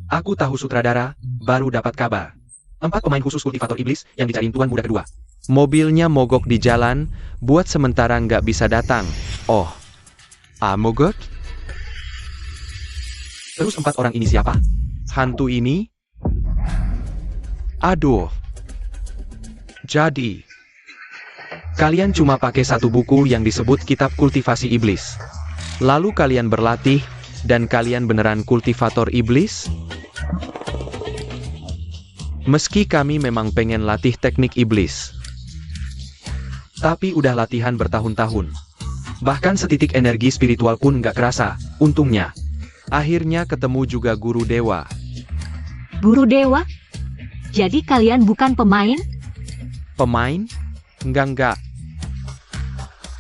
Aku tahu sutradara, baru dapat kabar. 4 pemain khusus kultivator iblis yang dicariin tuan muda kedua. Mobilnya mogok di jalan, buat sementara nggak bisa datang. Oh. Mogok? Terus 4 orang ini siapa? Hantu ini? Aduh. Jadi, kalian cuma pakai satu buku yang disebut Kitab Kultivasi Iblis. Lalu kalian berlatih, dan kalian beneran kultivator iblis? Meski kami memang pengen latih teknik iblis. Tapi udah latihan bertahun-tahun. Bahkan setitik energi spiritual pun nggak kerasa, untungnya. Akhirnya ketemu juga guru dewa. Guru dewa? Jadi kalian bukan pemain? Pemain? Enggak.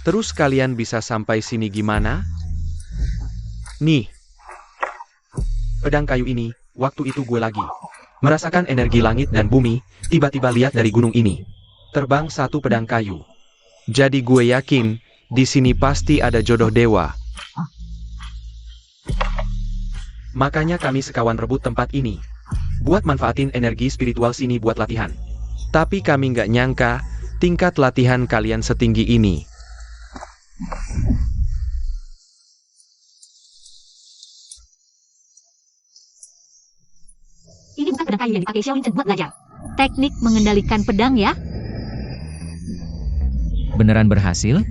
Terus kalian bisa sampai sini gimana? Nih. Pedang kayu ini, waktu itu gue lagi merasakan energi langit dan bumi, tiba-tiba lihat dari gunung ini. Terbang 1 pedang kayu. Jadi gue yakin, di sini pasti ada jodoh dewa. Makanya kami sekawan rebut tempat ini. Buat manfaatin energi spiritual sini buat latihan. Tapi kami nggak nyangka, tingkat latihan kalian setinggi ini. kayu yang dipakai Xiao Lin Chen buat belajar. Teknik mengendalikan pedang ya. Beneran berhasil?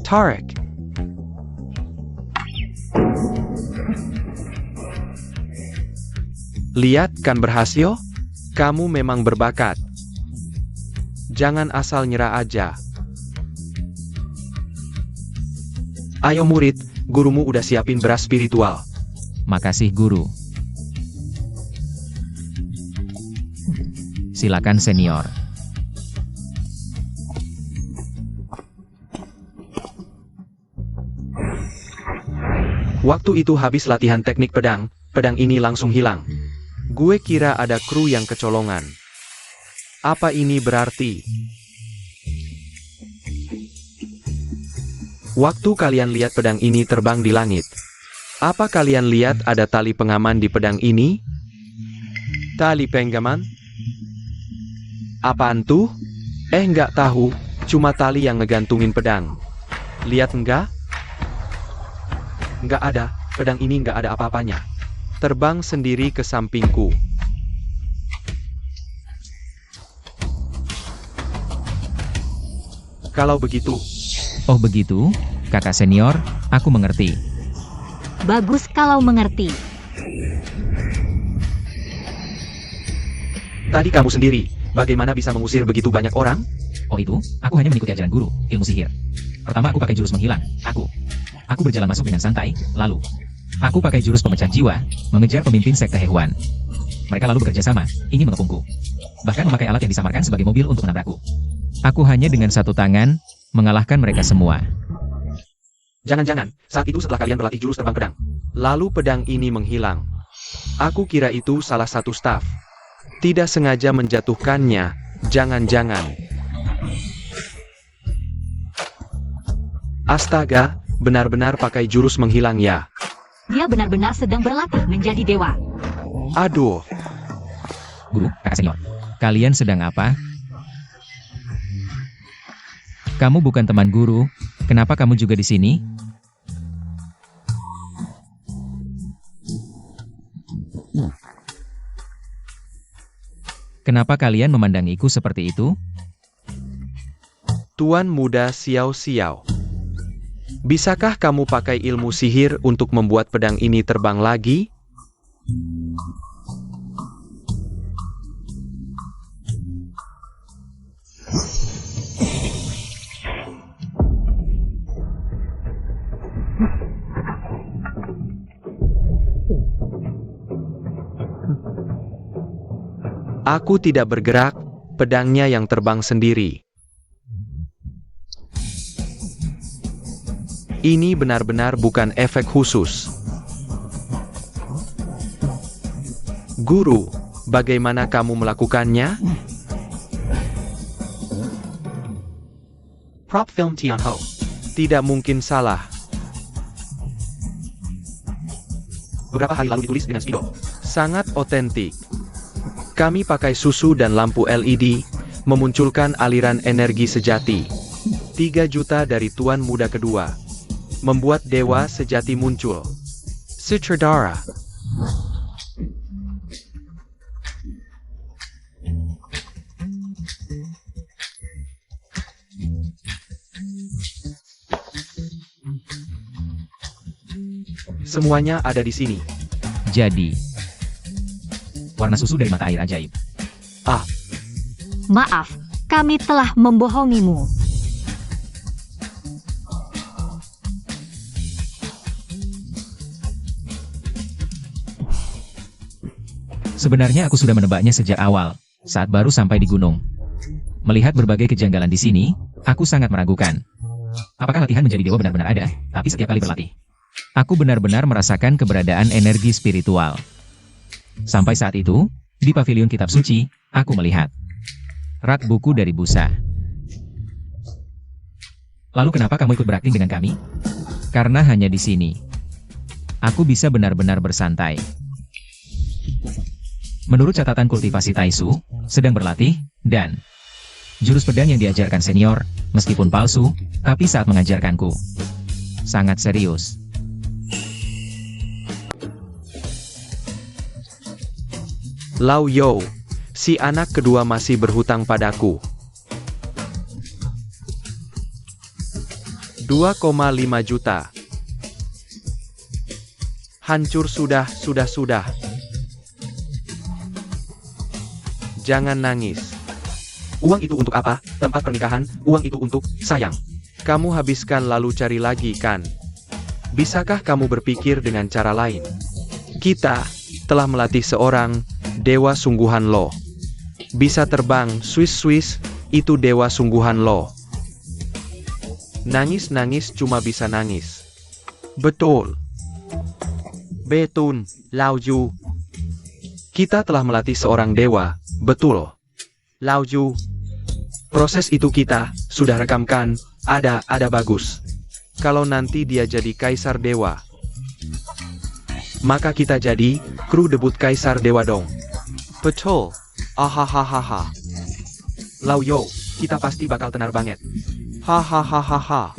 Tarek. Lihat kan berhasil? Kamu memang berbakat. Jangan asal nyerah aja. Ayo murid, gurumu udah siapin beras spiritual. Makasih guru. Silakan senior. Waktu itu habis latihan teknik pedang, pedang ini langsung hilang. Gue kira ada kru yang kecolongan. Apa ini berarti? Waktu kalian lihat pedang ini terbang di langit, apa kalian lihat ada tali pengaman di pedang ini? Tali pengaman? Apaan tuh? Nggak tahu, cuma tali yang ngegantungin pedang. Lihat nggak? Nggak ada, pedang ini nggak ada apa-apanya. Terbang sendiri ke sampingku. Kalau begitu, Oh begitu, kakak senior, aku mengerti. Bagus kalau mengerti. tadi kamu sendiri, bagaimana bisa mengusir begitu banyak orang? Oh itu, aku hanya mengikuti ajaran guru, ilmu sihir. Pertama aku pakai jurus menghilang, Aku berjalan masuk dengan santai, lalu aku pakai jurus pemecah jiwa, mengejar pemimpin sekte hewan. Mereka lalu bekerja sama, ingin mengepungku. Bahkan memakai alat yang disamarkan sebagai mobil untuk menabrakku. Aku hanya dengan satu tangan, mengalahkan mereka semua. Jangan-jangan, saat itu setelah kalian berlatih jurus terbang pedang, lalu pedang ini menghilang. Aku kira itu salah satu staf. Tidak sengaja menjatuhkannya, jangan-jangan. Astaga, benar-benar pakai jurus menghilang ya. Dia benar-benar sedang berlatih menjadi dewa. Aduh, Guru, kakak senior, kalian sedang apa? Kamu bukan teman guru, kenapa kamu juga di sini? Kenapa kalian memandangiku seperti itu? Tuan Muda Xiao Xiao. Bisakah kamu pakai ilmu sihir untuk membuat pedang ini terbang lagi? Aku tidak bergerak, pedangnya yang terbang sendiri. Ini benar-benar bukan efek khusus. Guru, bagaimana kamu melakukannya? Prop film Tianho. Tidak mungkin salah. Beberapa hari lalu ditulis dengan spidol. Sangat otentik. Kami pakai susu dan lampu LED, memunculkan aliran energi sejati. 3 juta dari Tuan Muda kedua. Membuat dewa sejati muncul. Sutradara. Semuanya ada di sini. Jadi, warna susu dari mata air ajaib. Maaf, kami telah membohongimu. Sebenarnya aku sudah menebaknya sejak awal, saat baru sampai di gunung. Melihat berbagai kejanggalan di sini, aku sangat meragukan. Apakah latihan menjadi dewa benar-benar ada, tapi setiap kali berlatih, aku benar-benar merasakan keberadaan energi spiritual. Sampai saat itu, di pavilion kitab suci, aku melihat rak buku dari busa. Lalu kenapa kamu ikut berakting dengan kami? Karena hanya di sini, aku bisa benar-benar bersantai. Menurut catatan kultivasi Taisu, sedang berlatih, dan jurus pedang yang diajarkan senior, meskipun palsu, tapi saat mengajarkanku, sangat serius. Lao Yo, si anak kedua masih berhutang padaku. 2,5 juta. Hancur sudah. Jangan nangis. Uang itu untuk apa? Tempat pernikahan, uang itu untuk, sayang. Kamu habiskan lalu cari lagi kan? Bisakah kamu berpikir dengan cara lain? Kita telah melatih seorang dewa sungguhan lo. Bisa terbang Swiss, itu dewa sungguhan lo. Nangis cuma bisa nangis. Betul. Betun, Lao Yu. Kita telah melatih seorang dewa, betul. Lao Yu. Proses itu kita sudah rekamkan, ada bagus. Kalau nanti dia jadi kaisar dewa, maka kita jadi kru debut kaisar dewa dong. Betul. Ahahaha. Lao Yo, kita pasti bakal tenar banget. Hahaha.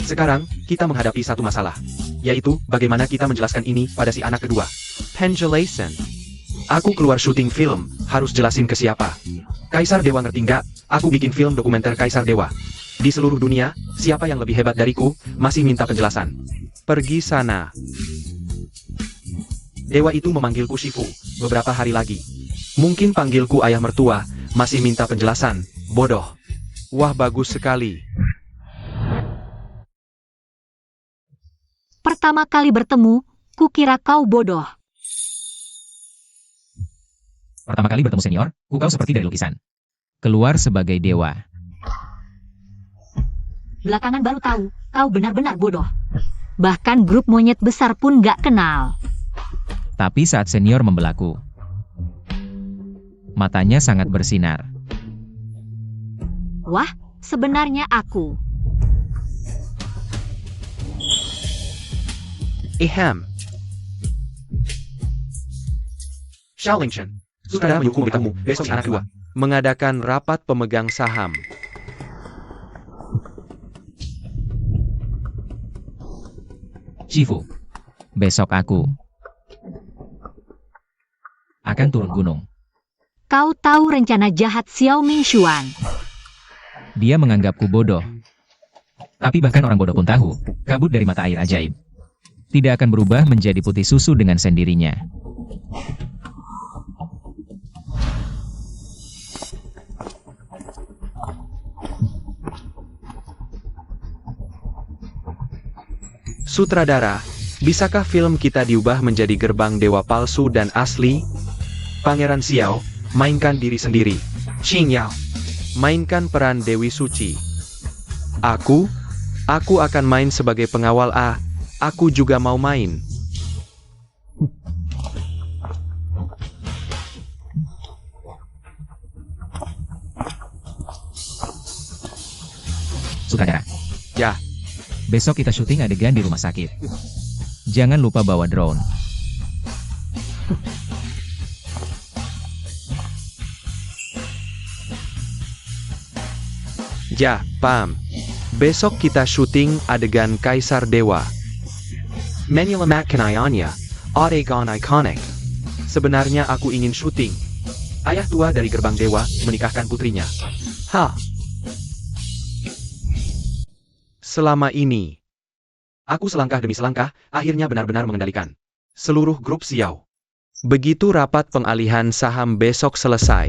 Sekarang, kita menghadapi satu masalah. Yaitu, bagaimana kita menjelaskan ini pada si anak kedua. Penjelasan. Aku keluar syuting film, harus jelasin ke siapa. Kaisar Dewa ngerti nggak? Aku bikin film dokumenter Kaisar Dewa. Di seluruh dunia, siapa yang lebih hebat dariku, masih minta penjelasan. Pergi sana. Dewa itu memanggilku Shifu, beberapa hari lagi. Mungkin panggilku ayah mertua, masih minta penjelasan, bodoh. Wah, bagus sekali. Pertama kali bertemu, kukira kau bodoh. Pertama kali bertemu senior, kau seperti dari lukisan. Keluar sebagai dewa. Belakangan baru tahu, kau benar-benar bodoh. Bahkan grup monyet besar pun gak kenal. Tapi saat senior membelaku, matanya sangat bersinar. Wah, sebenarnya aku. Xiaolingchen, sutradara menyukum beritamu, besok si anak kedua. Mengadakan rapat pemegang saham. Shifu, besok aku akan turun gunung. Kau tahu rencana jahat Xiao Mingshuan. Dia menganggapku bodoh. Tapi bahkan orang bodoh pun tahu, kabut dari mata air ajaib tidak akan berubah menjadi putih susu dengan sendirinya. Sutradara, bisakah film kita diubah menjadi gerbang dewa palsu dan asli? Pangeran Xiao, mainkan diri sendiri. Qing Yao, Mainkan peran Dewi Suci. Aku akan main sebagai pengawal. Aku juga mau main. Sutradara, Ya, besok kita syuting adegan di rumah sakit. Jangan lupa bawa drone. ya, paham. Besok kita syuting adegan Kaisar Dewa. Menulamat Kanayanya, Adegan Iconic. Sebenarnya aku ingin syuting. ayah tua dari gerbang dewa, menikahkan putrinya. Selama ini, Aku selangkah demi selangkah, akhirnya benar-benar mengendalikan seluruh grup Xiao. begitu rapat pengalihan saham besok selesai,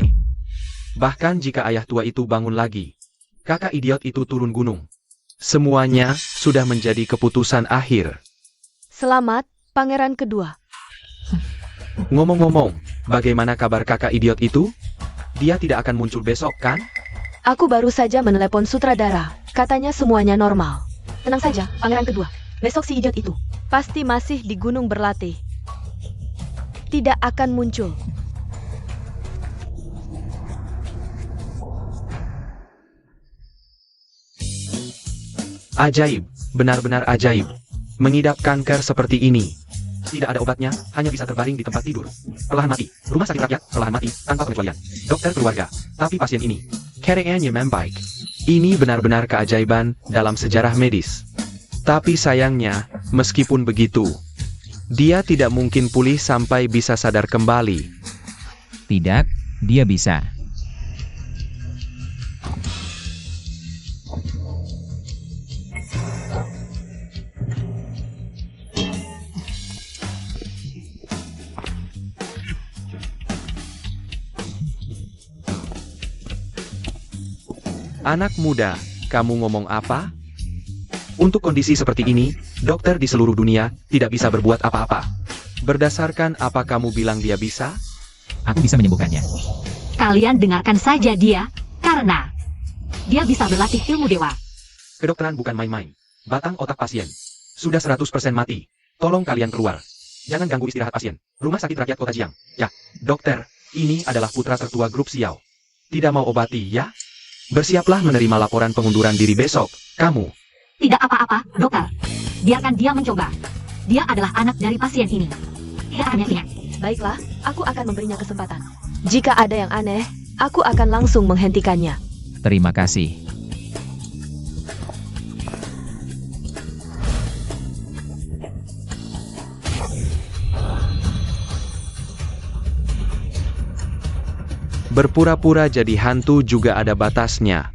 Bahkan jika ayah tua itu bangun lagi, kakak idiot itu turun gunung. semuanya sudah menjadi keputusan akhir. Selamat, pangeran kedua. Ngomong-ngomong, bagaimana kabar kakak idiot itu? Dia tidak akan muncul besok, kan? Aku baru saja menelepon sutradara. Katanya semuanya normal. Tenang saja, pangeran kedua. Besok si idiot itu pasti masih di gunung berlatih. Tidak akan muncul. Ajaib, benar-benar ajaib. Mengidap kanker seperti ini. Tidak ada obatnya, hanya bisa terbaring di tempat tidur. Perlahan mati. Rumah sakit rakyat, perlahan mati, tanpa pengecualian. Dokter keluarga. Tapi pasien ini, keadaannya membaik. Ini benar-benar keajaiban dalam sejarah medis. Tapi sayangnya, meskipun begitu, dia tidak mungkin pulih sampai bisa sadar kembali. Tidak, dia bisa. Anak muda, kamu ngomong apa? Untuk kondisi seperti ini, dokter di seluruh dunia tidak bisa berbuat apa-apa. Berdasarkan apa kamu bilang dia bisa? Aku bisa menyembuhkannya. Kalian dengarkan saja dia, karena dia bisa berlatih ilmu dewa. Kedokteran bukan main-main. Batang otak pasien sudah 100% mati. Tolong kalian keluar. Jangan ganggu istirahat pasien. Rumah sakit rakyat Kota Jiang. Ya, dokter, ini adalah putra tertua grup Xiao. Tidak mau obati, ya? Bersiaplah menerima laporan pengunduran diri besok. Kamu. Tidak apa-apa, dokter. Biarkan dia mencoba. Dia adalah anak dari pasien ini. Tidak akan yakinnya. Baiklah, aku akan memberinya kesempatan. Jika ada yang aneh, aku akan langsung menghentikannya. Terima kasih. Berpura-pura jadi hantu juga ada batasnya.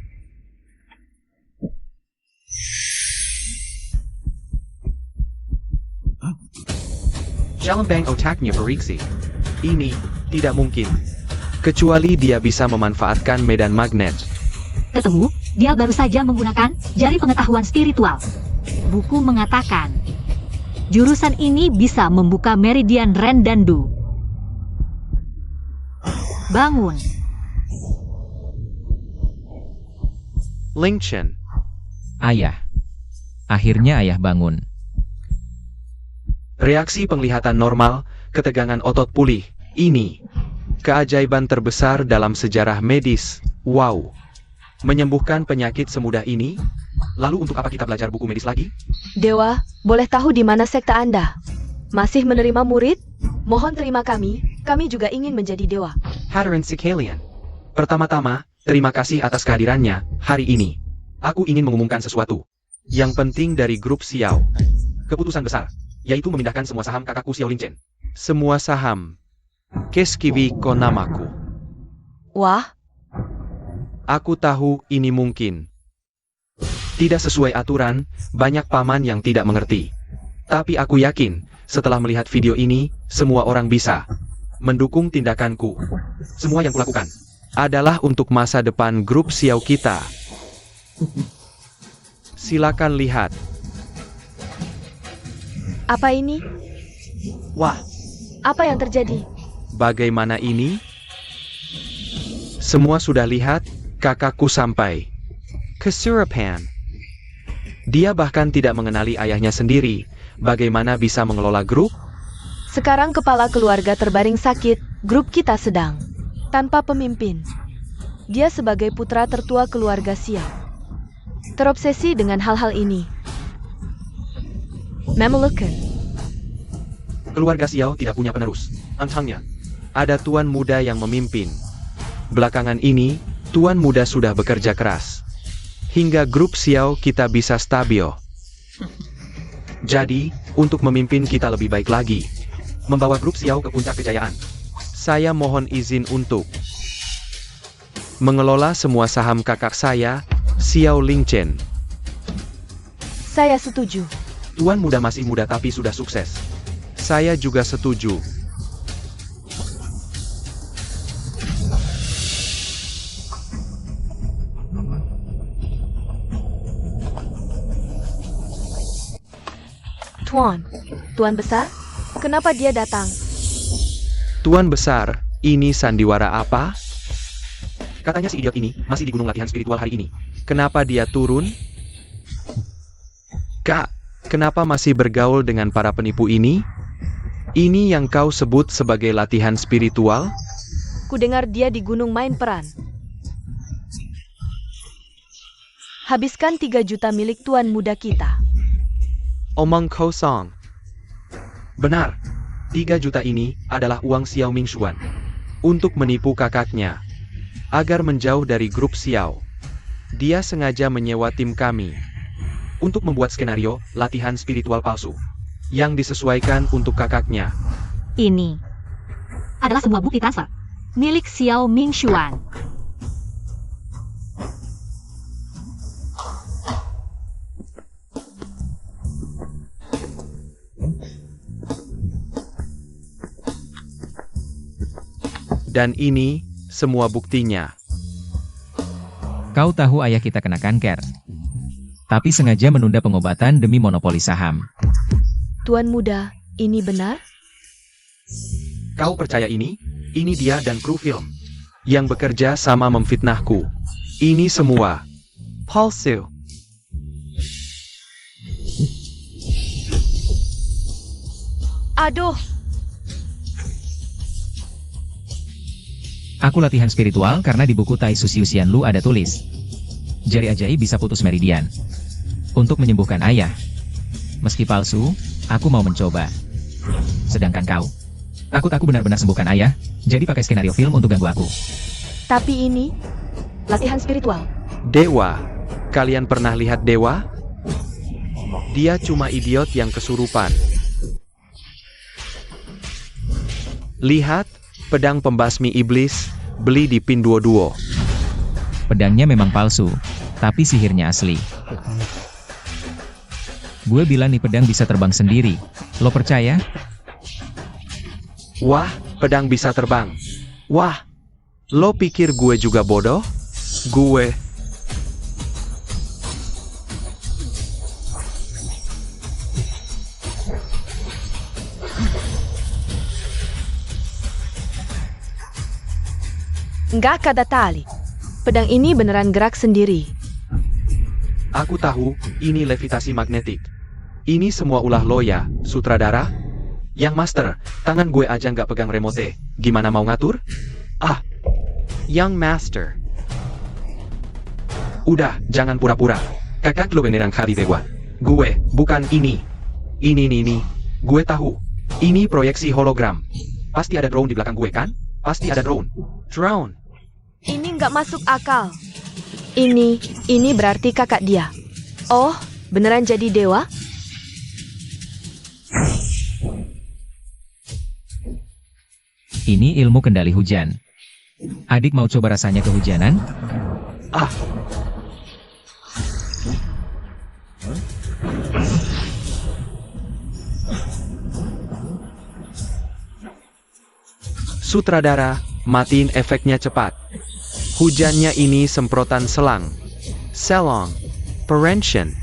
Jalembang otaknya beriksi. Ini tidak mungkin. Kecuali dia bisa memanfaatkan medan magnet. Ketemu, dia baru saja menggunakan jari pengetahuan spiritual. Buku mengatakan, jurusan ini bisa membuka meridian Ren dan Du. Bangun. Ling Chen, Ayah. Akhirnya ayah bangun. Reaksi penglihatan normal, ketegangan otot pulih. Ini keajaiban terbesar dalam sejarah medis. Wow. Menyembuhkan penyakit semudah ini? Lalu untuk apa kita belajar buku medis lagi? Dewa, boleh tahu di mana sekte Anda? Masih menerima murid? Mohon terima kami juga ingin menjadi dewa. Hadirin sekalian. Pertama-tama, terima kasih atas kehadirannya hari ini. Aku ingin mengumumkan sesuatu. Yang penting dari grup Xiao. Keputusan besar, yaitu memindahkan semua saham kakakku Xiao Lingchen. Semua saham. Keskiwi Konamaku. Wah, Aku tahu ini mungkin. Tidak sesuai aturan, banyak paman yang tidak mengerti. Tapi aku yakin, setelah melihat video ini, semua orang bisa mendukung tindakanku. Semua yang kulakukan Adalah untuk masa depan grup Xiao kita. Silakan lihat. apa ini? Wah, Apa yang terjadi? Bagaimana ini? Semua sudah lihat, kakakku sampai ke Surapan. Dia bahkan tidak mengenali ayahnya sendiri. Bagaimana bisa mengelola grup? Sekarang kepala keluarga terbaring sakit, grup kita sedang tanpa pemimpin. Dia sebagai putra tertua keluarga Xiao terobsesi dengan hal-hal ini. Memelukan. keluarga Xiao tidak punya penerus. Antangnya, Ada tuan muda yang memimpin. Belakangan ini, tuan muda sudah bekerja keras. Hingga grup Xiao kita bisa stabil. jadi, untuk memimpin kita lebih baik lagi. Membawa grup Xiao ke puncak kejayaan. Saya mohon izin untuk mengelola semua saham kakak saya, Xiao Lingchen. Saya setuju. Tuan muda masih muda tapi sudah sukses. Saya juga setuju. Tuan besar, kenapa dia datang? Tuan besar, ini sandiwara apa? Katanya si idiot ini masih di gunung latihan spiritual hari ini. Kenapa dia turun? Kak, kenapa masih bergaul dengan para penipu ini? Ini yang kau sebut sebagai latihan spiritual? Kudengar dia di gunung main peran. Habiskan 3 juta milik tuan muda kita. Omong kosong. Benar. 3 juta ini adalah uang Xiao Mingshuan. Untuk menipu kakaknya. Agar menjauh dari grup Xiao. Dia sengaja menyewa tim kami. Untuk membuat skenario latihan spiritual palsu. Yang disesuaikan untuk kakaknya. Ini adalah sebuah bukti transfer. milik Xiao Mingxuan. Dan ini, semua buktinya. Kau tahu ayah kita kena kanker. Tapi sengaja menunda pengobatan demi monopoli saham. Tuan muda, ini benar? Kau percaya ini? Ini dia dan kru film. Yang bekerja sama memfitnahku. Ini semua. Palsu. Aduh, Aku latihan spiritual karena di buku Tai Susi Usian Lu ada tulis. Jari ajaib bisa putus meridian. Untuk menyembuhkan ayah. Meski palsu, aku mau mencoba. Sedangkan kau. Takut aku benar-benar sembuhkan ayah, jadi pakai skenario film untuk ganggu aku. tapi ini latihan spiritual. Dewa. Kalian pernah lihat dewa? Dia cuma idiot yang kesurupan. Lihat, pedang pembasmi iblis, beli di Pinduoduo. Pedangnya memang palsu, tapi sihirnya asli. Gue bilang nih pedang bisa terbang sendiri. Lo percaya? Wah, pedang bisa terbang. Wah, lo pikir gue juga bodoh? Gue... Nggak kata tali. Pedang ini beneran gerak sendiri. Aku tahu, ini levitasi magnetik. Ini semua ulah lo ya, sutradara? Yang master, tangan gue aja nggak pegang remote. Gimana mau ngatur? Ah, Young Master. udah, jangan pura-pura. Kakak lo beneran hari dewa. Gue, bukan ini. Ini. Gue tahu. Ini proyeksi hologram. Pasti ada drone di belakang gue kan? Pasti ada drone. Drone. Ini nggak masuk akal. Ini berarti kakak dia. Oh, beneran jadi dewa? Ini ilmu kendali hujan. Adik mau coba rasanya kehujanan? Ah, sutradara, matiin efeknya cepat. Hujannya ini semprotan selang. Selong. Parention.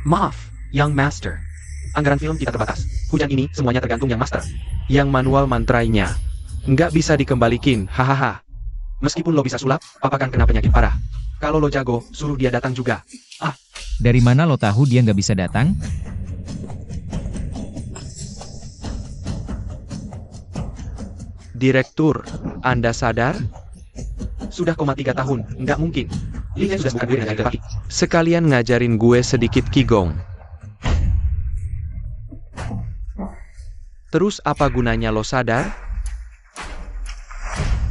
Maaf, Young Master. Anggaran film kita terbatas. Hujan ini semuanya tergantung yang master. Yang manual mantrainya. Nggak bisa dikembalikin, hahaha. Meskipun lo bisa sulap, papa kan kena penyakit parah. Kalau lo jago, suruh dia datang juga. Dari mana lo tahu dia nggak bisa datang? Direktur, Anda sadar? Sudah 3 tahun, nggak mungkin. Lilian sudah bukan gue dengan pagi. Sekalian ngajarin gue sedikit Qigong. Terus apa gunanya lo sadar?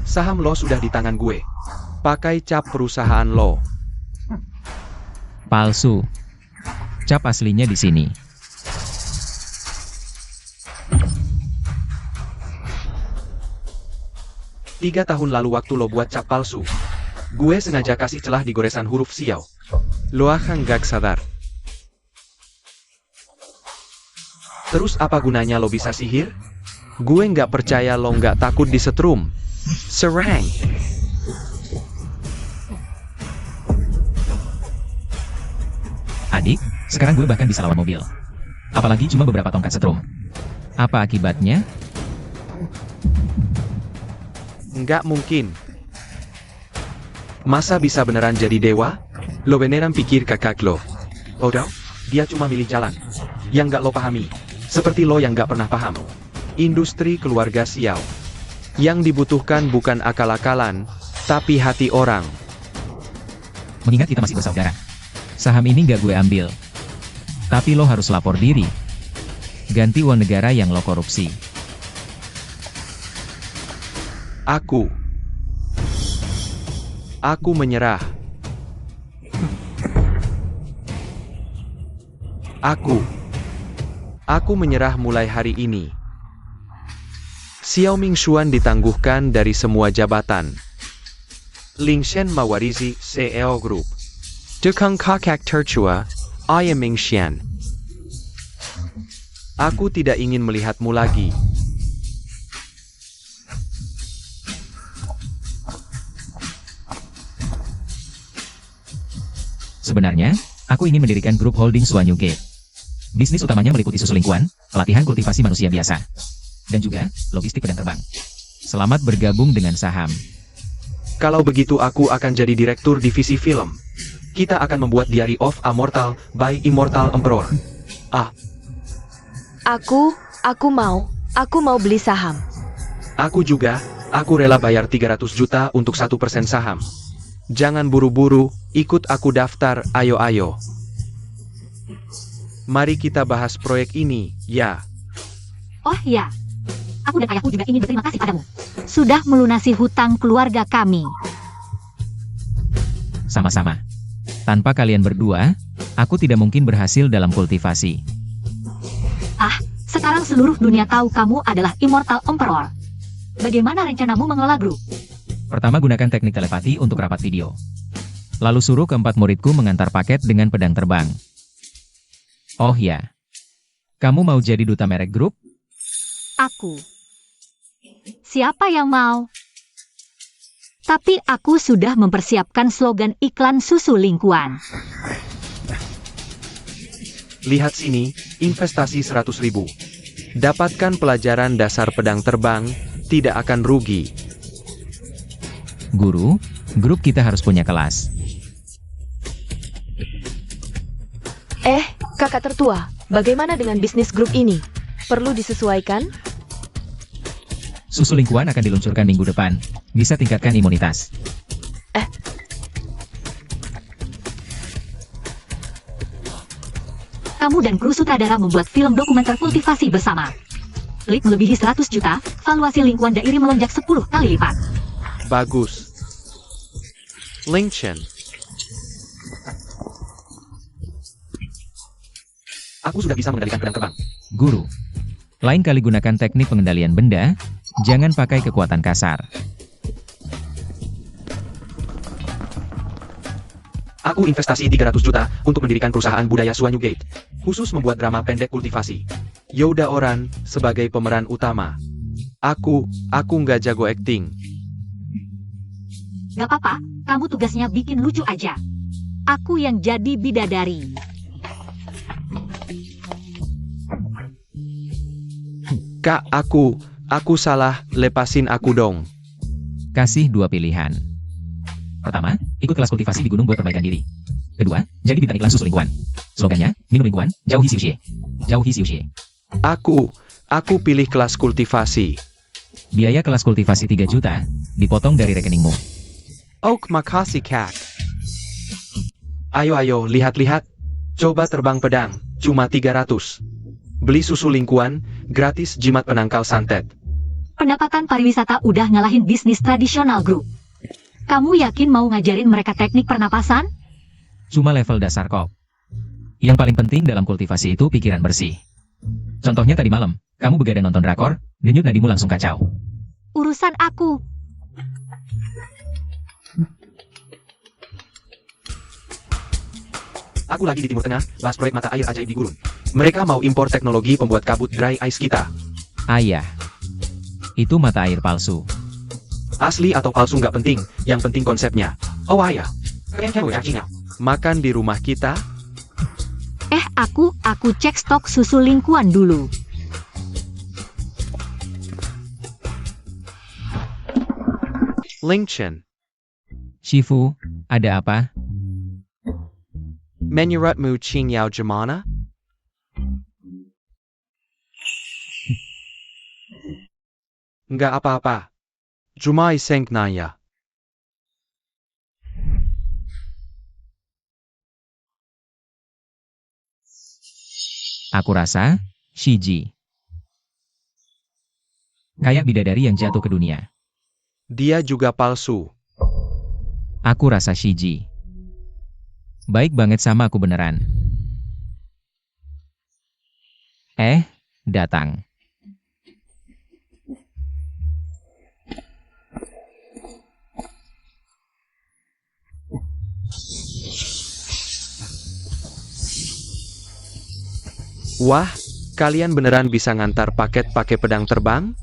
Saham lo sudah di tangan gue. Pakai cap perusahaan lo. Palsu. Cap aslinya di sini. Tiga tahun lalu waktu lo buat cap palsu. Gue sengaja kasih celah di goresan huruf Xiao. Lo akan gak sadar. Terus apa gunanya lo bisa sihir? Gue nggak percaya lo nggak takut disetrum. Serang. Adik, sekarang gue bahkan bisa lawan mobil. Apalagi cuma beberapa tongkat setrum. Apa akibatnya? Nggak mungkin. Masa bisa beneran jadi dewa? Lo beneran pikir kakak lo? Bodoh, dia cuma milih jalan. Yang nggak lo pahami. Seperti lo yang nggak pernah paham. Industri keluarga Xiao. Yang dibutuhkan bukan akal-akalan, tapi hati orang. Mengingat kita masih bersaudara. Saham ini nggak gue ambil. Tapi lo harus lapor diri. Ganti uang negara yang lo korupsi. Aku menyerah. Aku menyerah mulai hari ini. Xiao Mingshuan ditangguhkan dari semua jabatan. Ling Shen mewarisi CEO Group. Tukang kakak tertua, I am Mingshian. Aku tidak ingin melihatmu lagi. Sebenarnya, aku ingin mendirikan grup holding Suanyu Gate. Bisnis utamanya meliputi susu lingkungan, pelatihan kultivasi manusia biasa, dan juga logistik pedang terbang. Selamat bergabung dengan saham. Kalau begitu aku akan jadi direktur divisi film. Kita akan membuat Diary of a Mortal by Immortal Emperor. Aku mau beli saham. Aku juga, aku rela bayar 300 juta untuk 1% saham. Jangan buru-buru, ikut aku daftar, ayo. Mari kita bahas proyek ini, ya. Oh ya, aku dan ayahku juga ingin berterima kasih padamu. Sudah melunasi hutang keluarga kami. Sama-sama. Tanpa kalian berdua, aku tidak mungkin berhasil dalam kultivasi. Sekarang seluruh dunia tahu kamu adalah Immortal Emperor. Bagaimana rencanamu mengelola grup? Pertama, gunakan teknik telepati untuk rapat video. Lalu suruh keempat muridku mengantar paket dengan pedang terbang. Oh ya, kamu mau jadi duta merek grup? Aku. Siapa yang mau? Tapi aku sudah mempersiapkan slogan iklan susu lingkungan. Lihat sini, investasi 100.000. Dapatkan pelajaran dasar pedang terbang, tidak akan rugi. Guru, grup kita harus punya kelas. Kakak tertua, bagaimana dengan bisnis grup ini? Perlu disesuaikan? Susu lingkungan akan diluncurkan minggu depan. Bisa tingkatkan imunitas. Kamu dan kru sutradara membuat film dokumenter kultivasi bersama. Klik melebihi 100 juta, valuasi lingkungan dairi melonjak 10 kali lipat. Bagus. Ling Chen, Aku sudah bisa mengendalikan pedang terbang. Guru, lain kali gunakan teknik pengendalian benda, jangan pakai kekuatan kasar. Aku investasi 300 juta untuk mendirikan perusahaan budaya Suanyu Gate. Khusus membuat drama pendek kultivasi. Yoda Oran sebagai pemeran utama. Aku nggak jago akting. Gak apa-apa, kamu tugasnya bikin lucu aja. Aku yang jadi bidadari. Kak, aku salah, lepasin aku dong. Kasih dua pilihan. Pertama, ikut kelas kultivasi di gunung buat perbaikan diri. Kedua, jadi bintang iklan susu lingkungan. Slogannya, minum lingkungan, jauhi siuxie. Jauhi siuxie. Aku pilih kelas kultivasi. Biaya kelas kultivasi 3 juta, dipotong dari rekeningmu. Makasih Kak. Ayo, lihat-lihat. Coba terbang pedang, cuma 300. Beli susu lingkungan, gratis jimat penangkal santet. Pendapatan pariwisata udah ngalahin bisnis tradisional grup. Kamu yakin mau ngajarin mereka teknik pernapasan? Cuma level dasar kok. Yang paling penting dalam kultivasi itu pikiran bersih. Contohnya tadi malam, kamu begadang nonton drakor, denyut nadimu langsung kacau. Urusan aku. Aku lagi di Timur Tengah, bahas proyek mata air ajaib di gurun. Mereka mau impor teknologi pembuat kabut dry ice kita. Ayah, itu mata air palsu. Asli atau palsu nggak penting, yang penting konsepnya. Oh ayah. Makan di rumah kita? Aku cek stok susu lingkungan dulu. Ling Chen, Shifu, ada apa? menurutmu Qing Yao gimana? Nggak apa-apa. Jumai Seng Naya. Aku rasa, Shiji. Kayak bidadari yang jatuh ke dunia. Dia juga palsu. Aku rasa Shiji. Baik banget sama aku beneran. Datang. Wah, kalian beneran bisa ngantar paket pakai pedang terbang?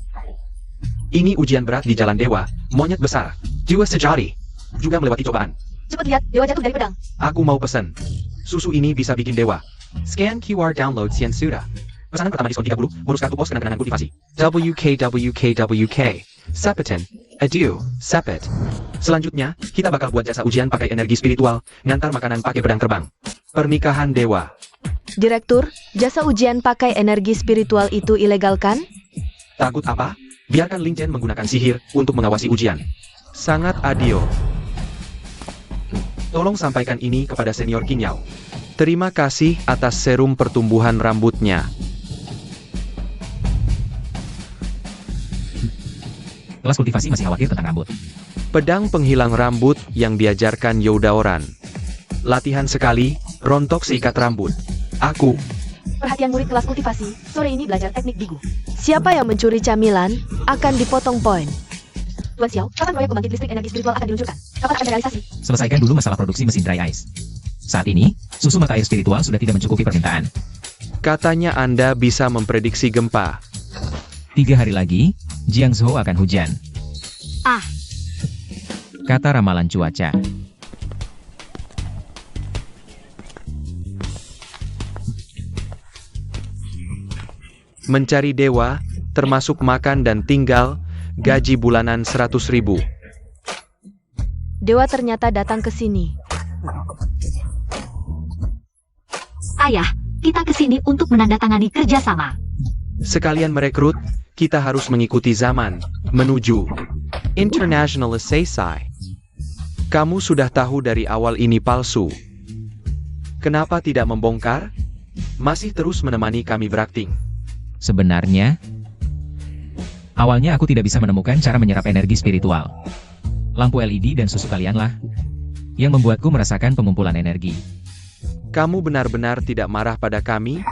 Ini ujian berat di Jalan Dewa, monyet besar. Jiwa sejati. Juga melewati cobaan. Cepat lihat, dewa jatuh dari pedang. Aku mau pesen. Susu ini bisa bikin dewa. Scan QR download Sien Suda. Pesanan pertama diskon 30, bonus kartu pos kenang-kenangan kultivasi. WKWKWK. Sepetin. Adieu, Sepet. Selanjutnya, kita bakal buat jasa ujian pakai energi spiritual, ngantar makanan pakai pedang terbang. Pernikahan dewa. Direktur, jasa ujian pakai energi spiritual itu ilegal kan? Takut apa? Biarkan Ling Chen menggunakan sihir untuk mengawasi ujian. Sangat adil. Tolong sampaikan ini kepada Senior King Yao. Terima kasih atas serum pertumbuhan rambutnya. Kelas kultivasi masih khawatir tentang rambut. Pedang penghilang rambut yang diajarkan Youdaoran. Latihan sekali, rontok seikat rambut. Aku, Perhatian murid kelas kultivasi, sore ini belajar teknik bigu. Siapa yang mencuri camilan, akan dipotong poin. Tuan Xiao, kapan proyek pembangkit listrik energi spiritual akan diluncurkan? Kapan akan realisasi? Selesaikan dulu masalah produksi mesin dry ice. Saat ini, susu mata air spiritual sudah tidak mencukupi permintaan. Katanya Anda bisa memprediksi gempa. 3 hari lagi, Jiangzhou akan hujan. Ah. Kata ramalan cuaca. Mencari dewa, termasuk makan dan tinggal, gaji bulanan 100.000. Dewa ternyata datang ke sini. Ayah, kita ke sini untuk menandatangani kerjasama. Sekalian merekrut, kita harus mengikuti zaman, menuju internationalisasi. Kamu sudah tahu dari awal ini palsu. Kenapa tidak membongkar? masih terus menemani kami berakting. Sebenarnya, awalnya aku tidak bisa menemukan cara menyerap energi spiritual. Lampu LED dan susu kalianlah yang membuatku merasakan pengumpulan energi. Kamu benar-benar tidak marah pada kami?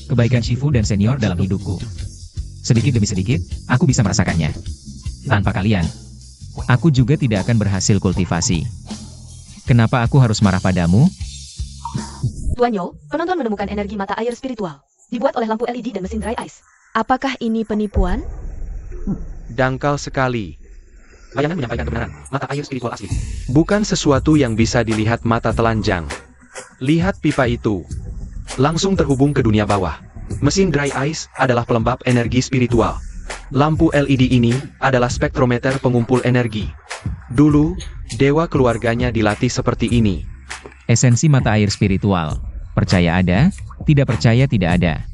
Kebaikan Shifu dan senior dalam hidupku. Sedikit demi sedikit, aku bisa merasakannya. Tanpa kalian, aku juga tidak akan berhasil kultivasi. Kenapa aku harus marah padamu? Tuan Yo, penonton menemukan energi mata air spiritual. Dibuat oleh lampu LED dan mesin dry ice. Apakah ini penipuan? Dangkal sekali. Bayangan menyampaikan kebenaran, mata air spiritual asli. Bukan sesuatu yang bisa dilihat mata telanjang. Lihat pipa itu. Langsung terhubung ke dunia bawah. Mesin dry ice adalah pelembab energi spiritual. Lampu LED ini adalah spektrometer pengumpul energi. Dulu, dewa keluarganya dilatih seperti ini. Esensi mata air spiritual. Percaya ada, tidak percaya tidak ada.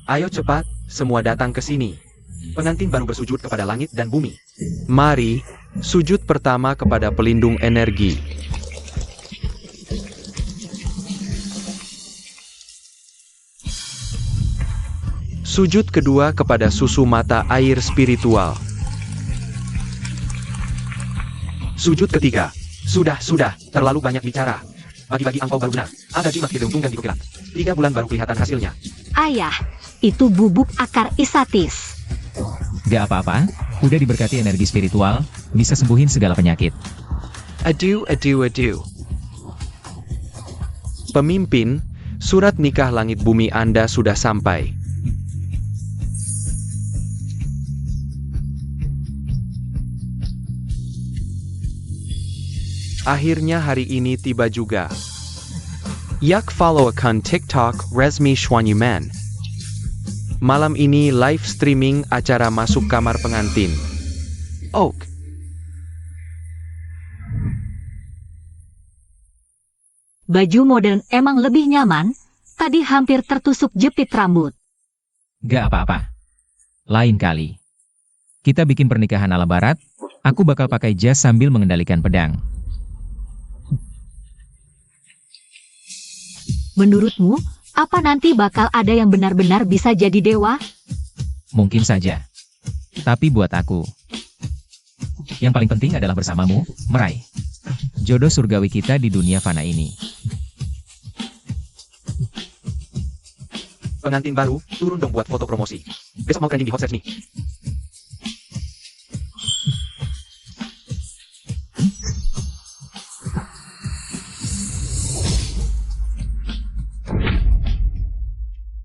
Ayo cepat, semua datang ke sini. Pengantin baru bersujud kepada langit dan bumi. Mari, sujud pertama kepada pelindung energi. Sujud kedua kepada susu mata air spiritual. Sujud ketiga. Sudah, terlalu banyak bicara. Bagi-bagi angpau baru benar. Ada jimat diuntung dan dikukilat. 3 bulan baru kelihatan hasilnya. Ayah, itu bubuk akar isatis. Gak apa-apa, udah diberkati energi spiritual, bisa sembuhin segala penyakit. Aduh. Pemimpin, surat nikah langit bumi Anda sudah sampai. Akhirnya hari ini tiba juga. Yak follow akun TikTok Resmi Shwanyuman. Malam ini live streaming acara masuk kamar pengantin. Oak. Baju modern emang lebih nyaman, tadi hampir tertusuk jepit rambut. Gak apa-apa. Lain kali. Kita bikin pernikahan ala barat, aku bakal pakai jas sambil mengendalikan pedang. Menurutmu, apa nanti bakal ada yang benar-benar bisa jadi dewa? Mungkin saja. Tapi buat aku, Yang paling penting adalah bersamamu, meraih jodoh surgawi kita di dunia fana ini. Pengantin baru, turun dong buat foto promosi. Besok mau trending di Hot Search nih.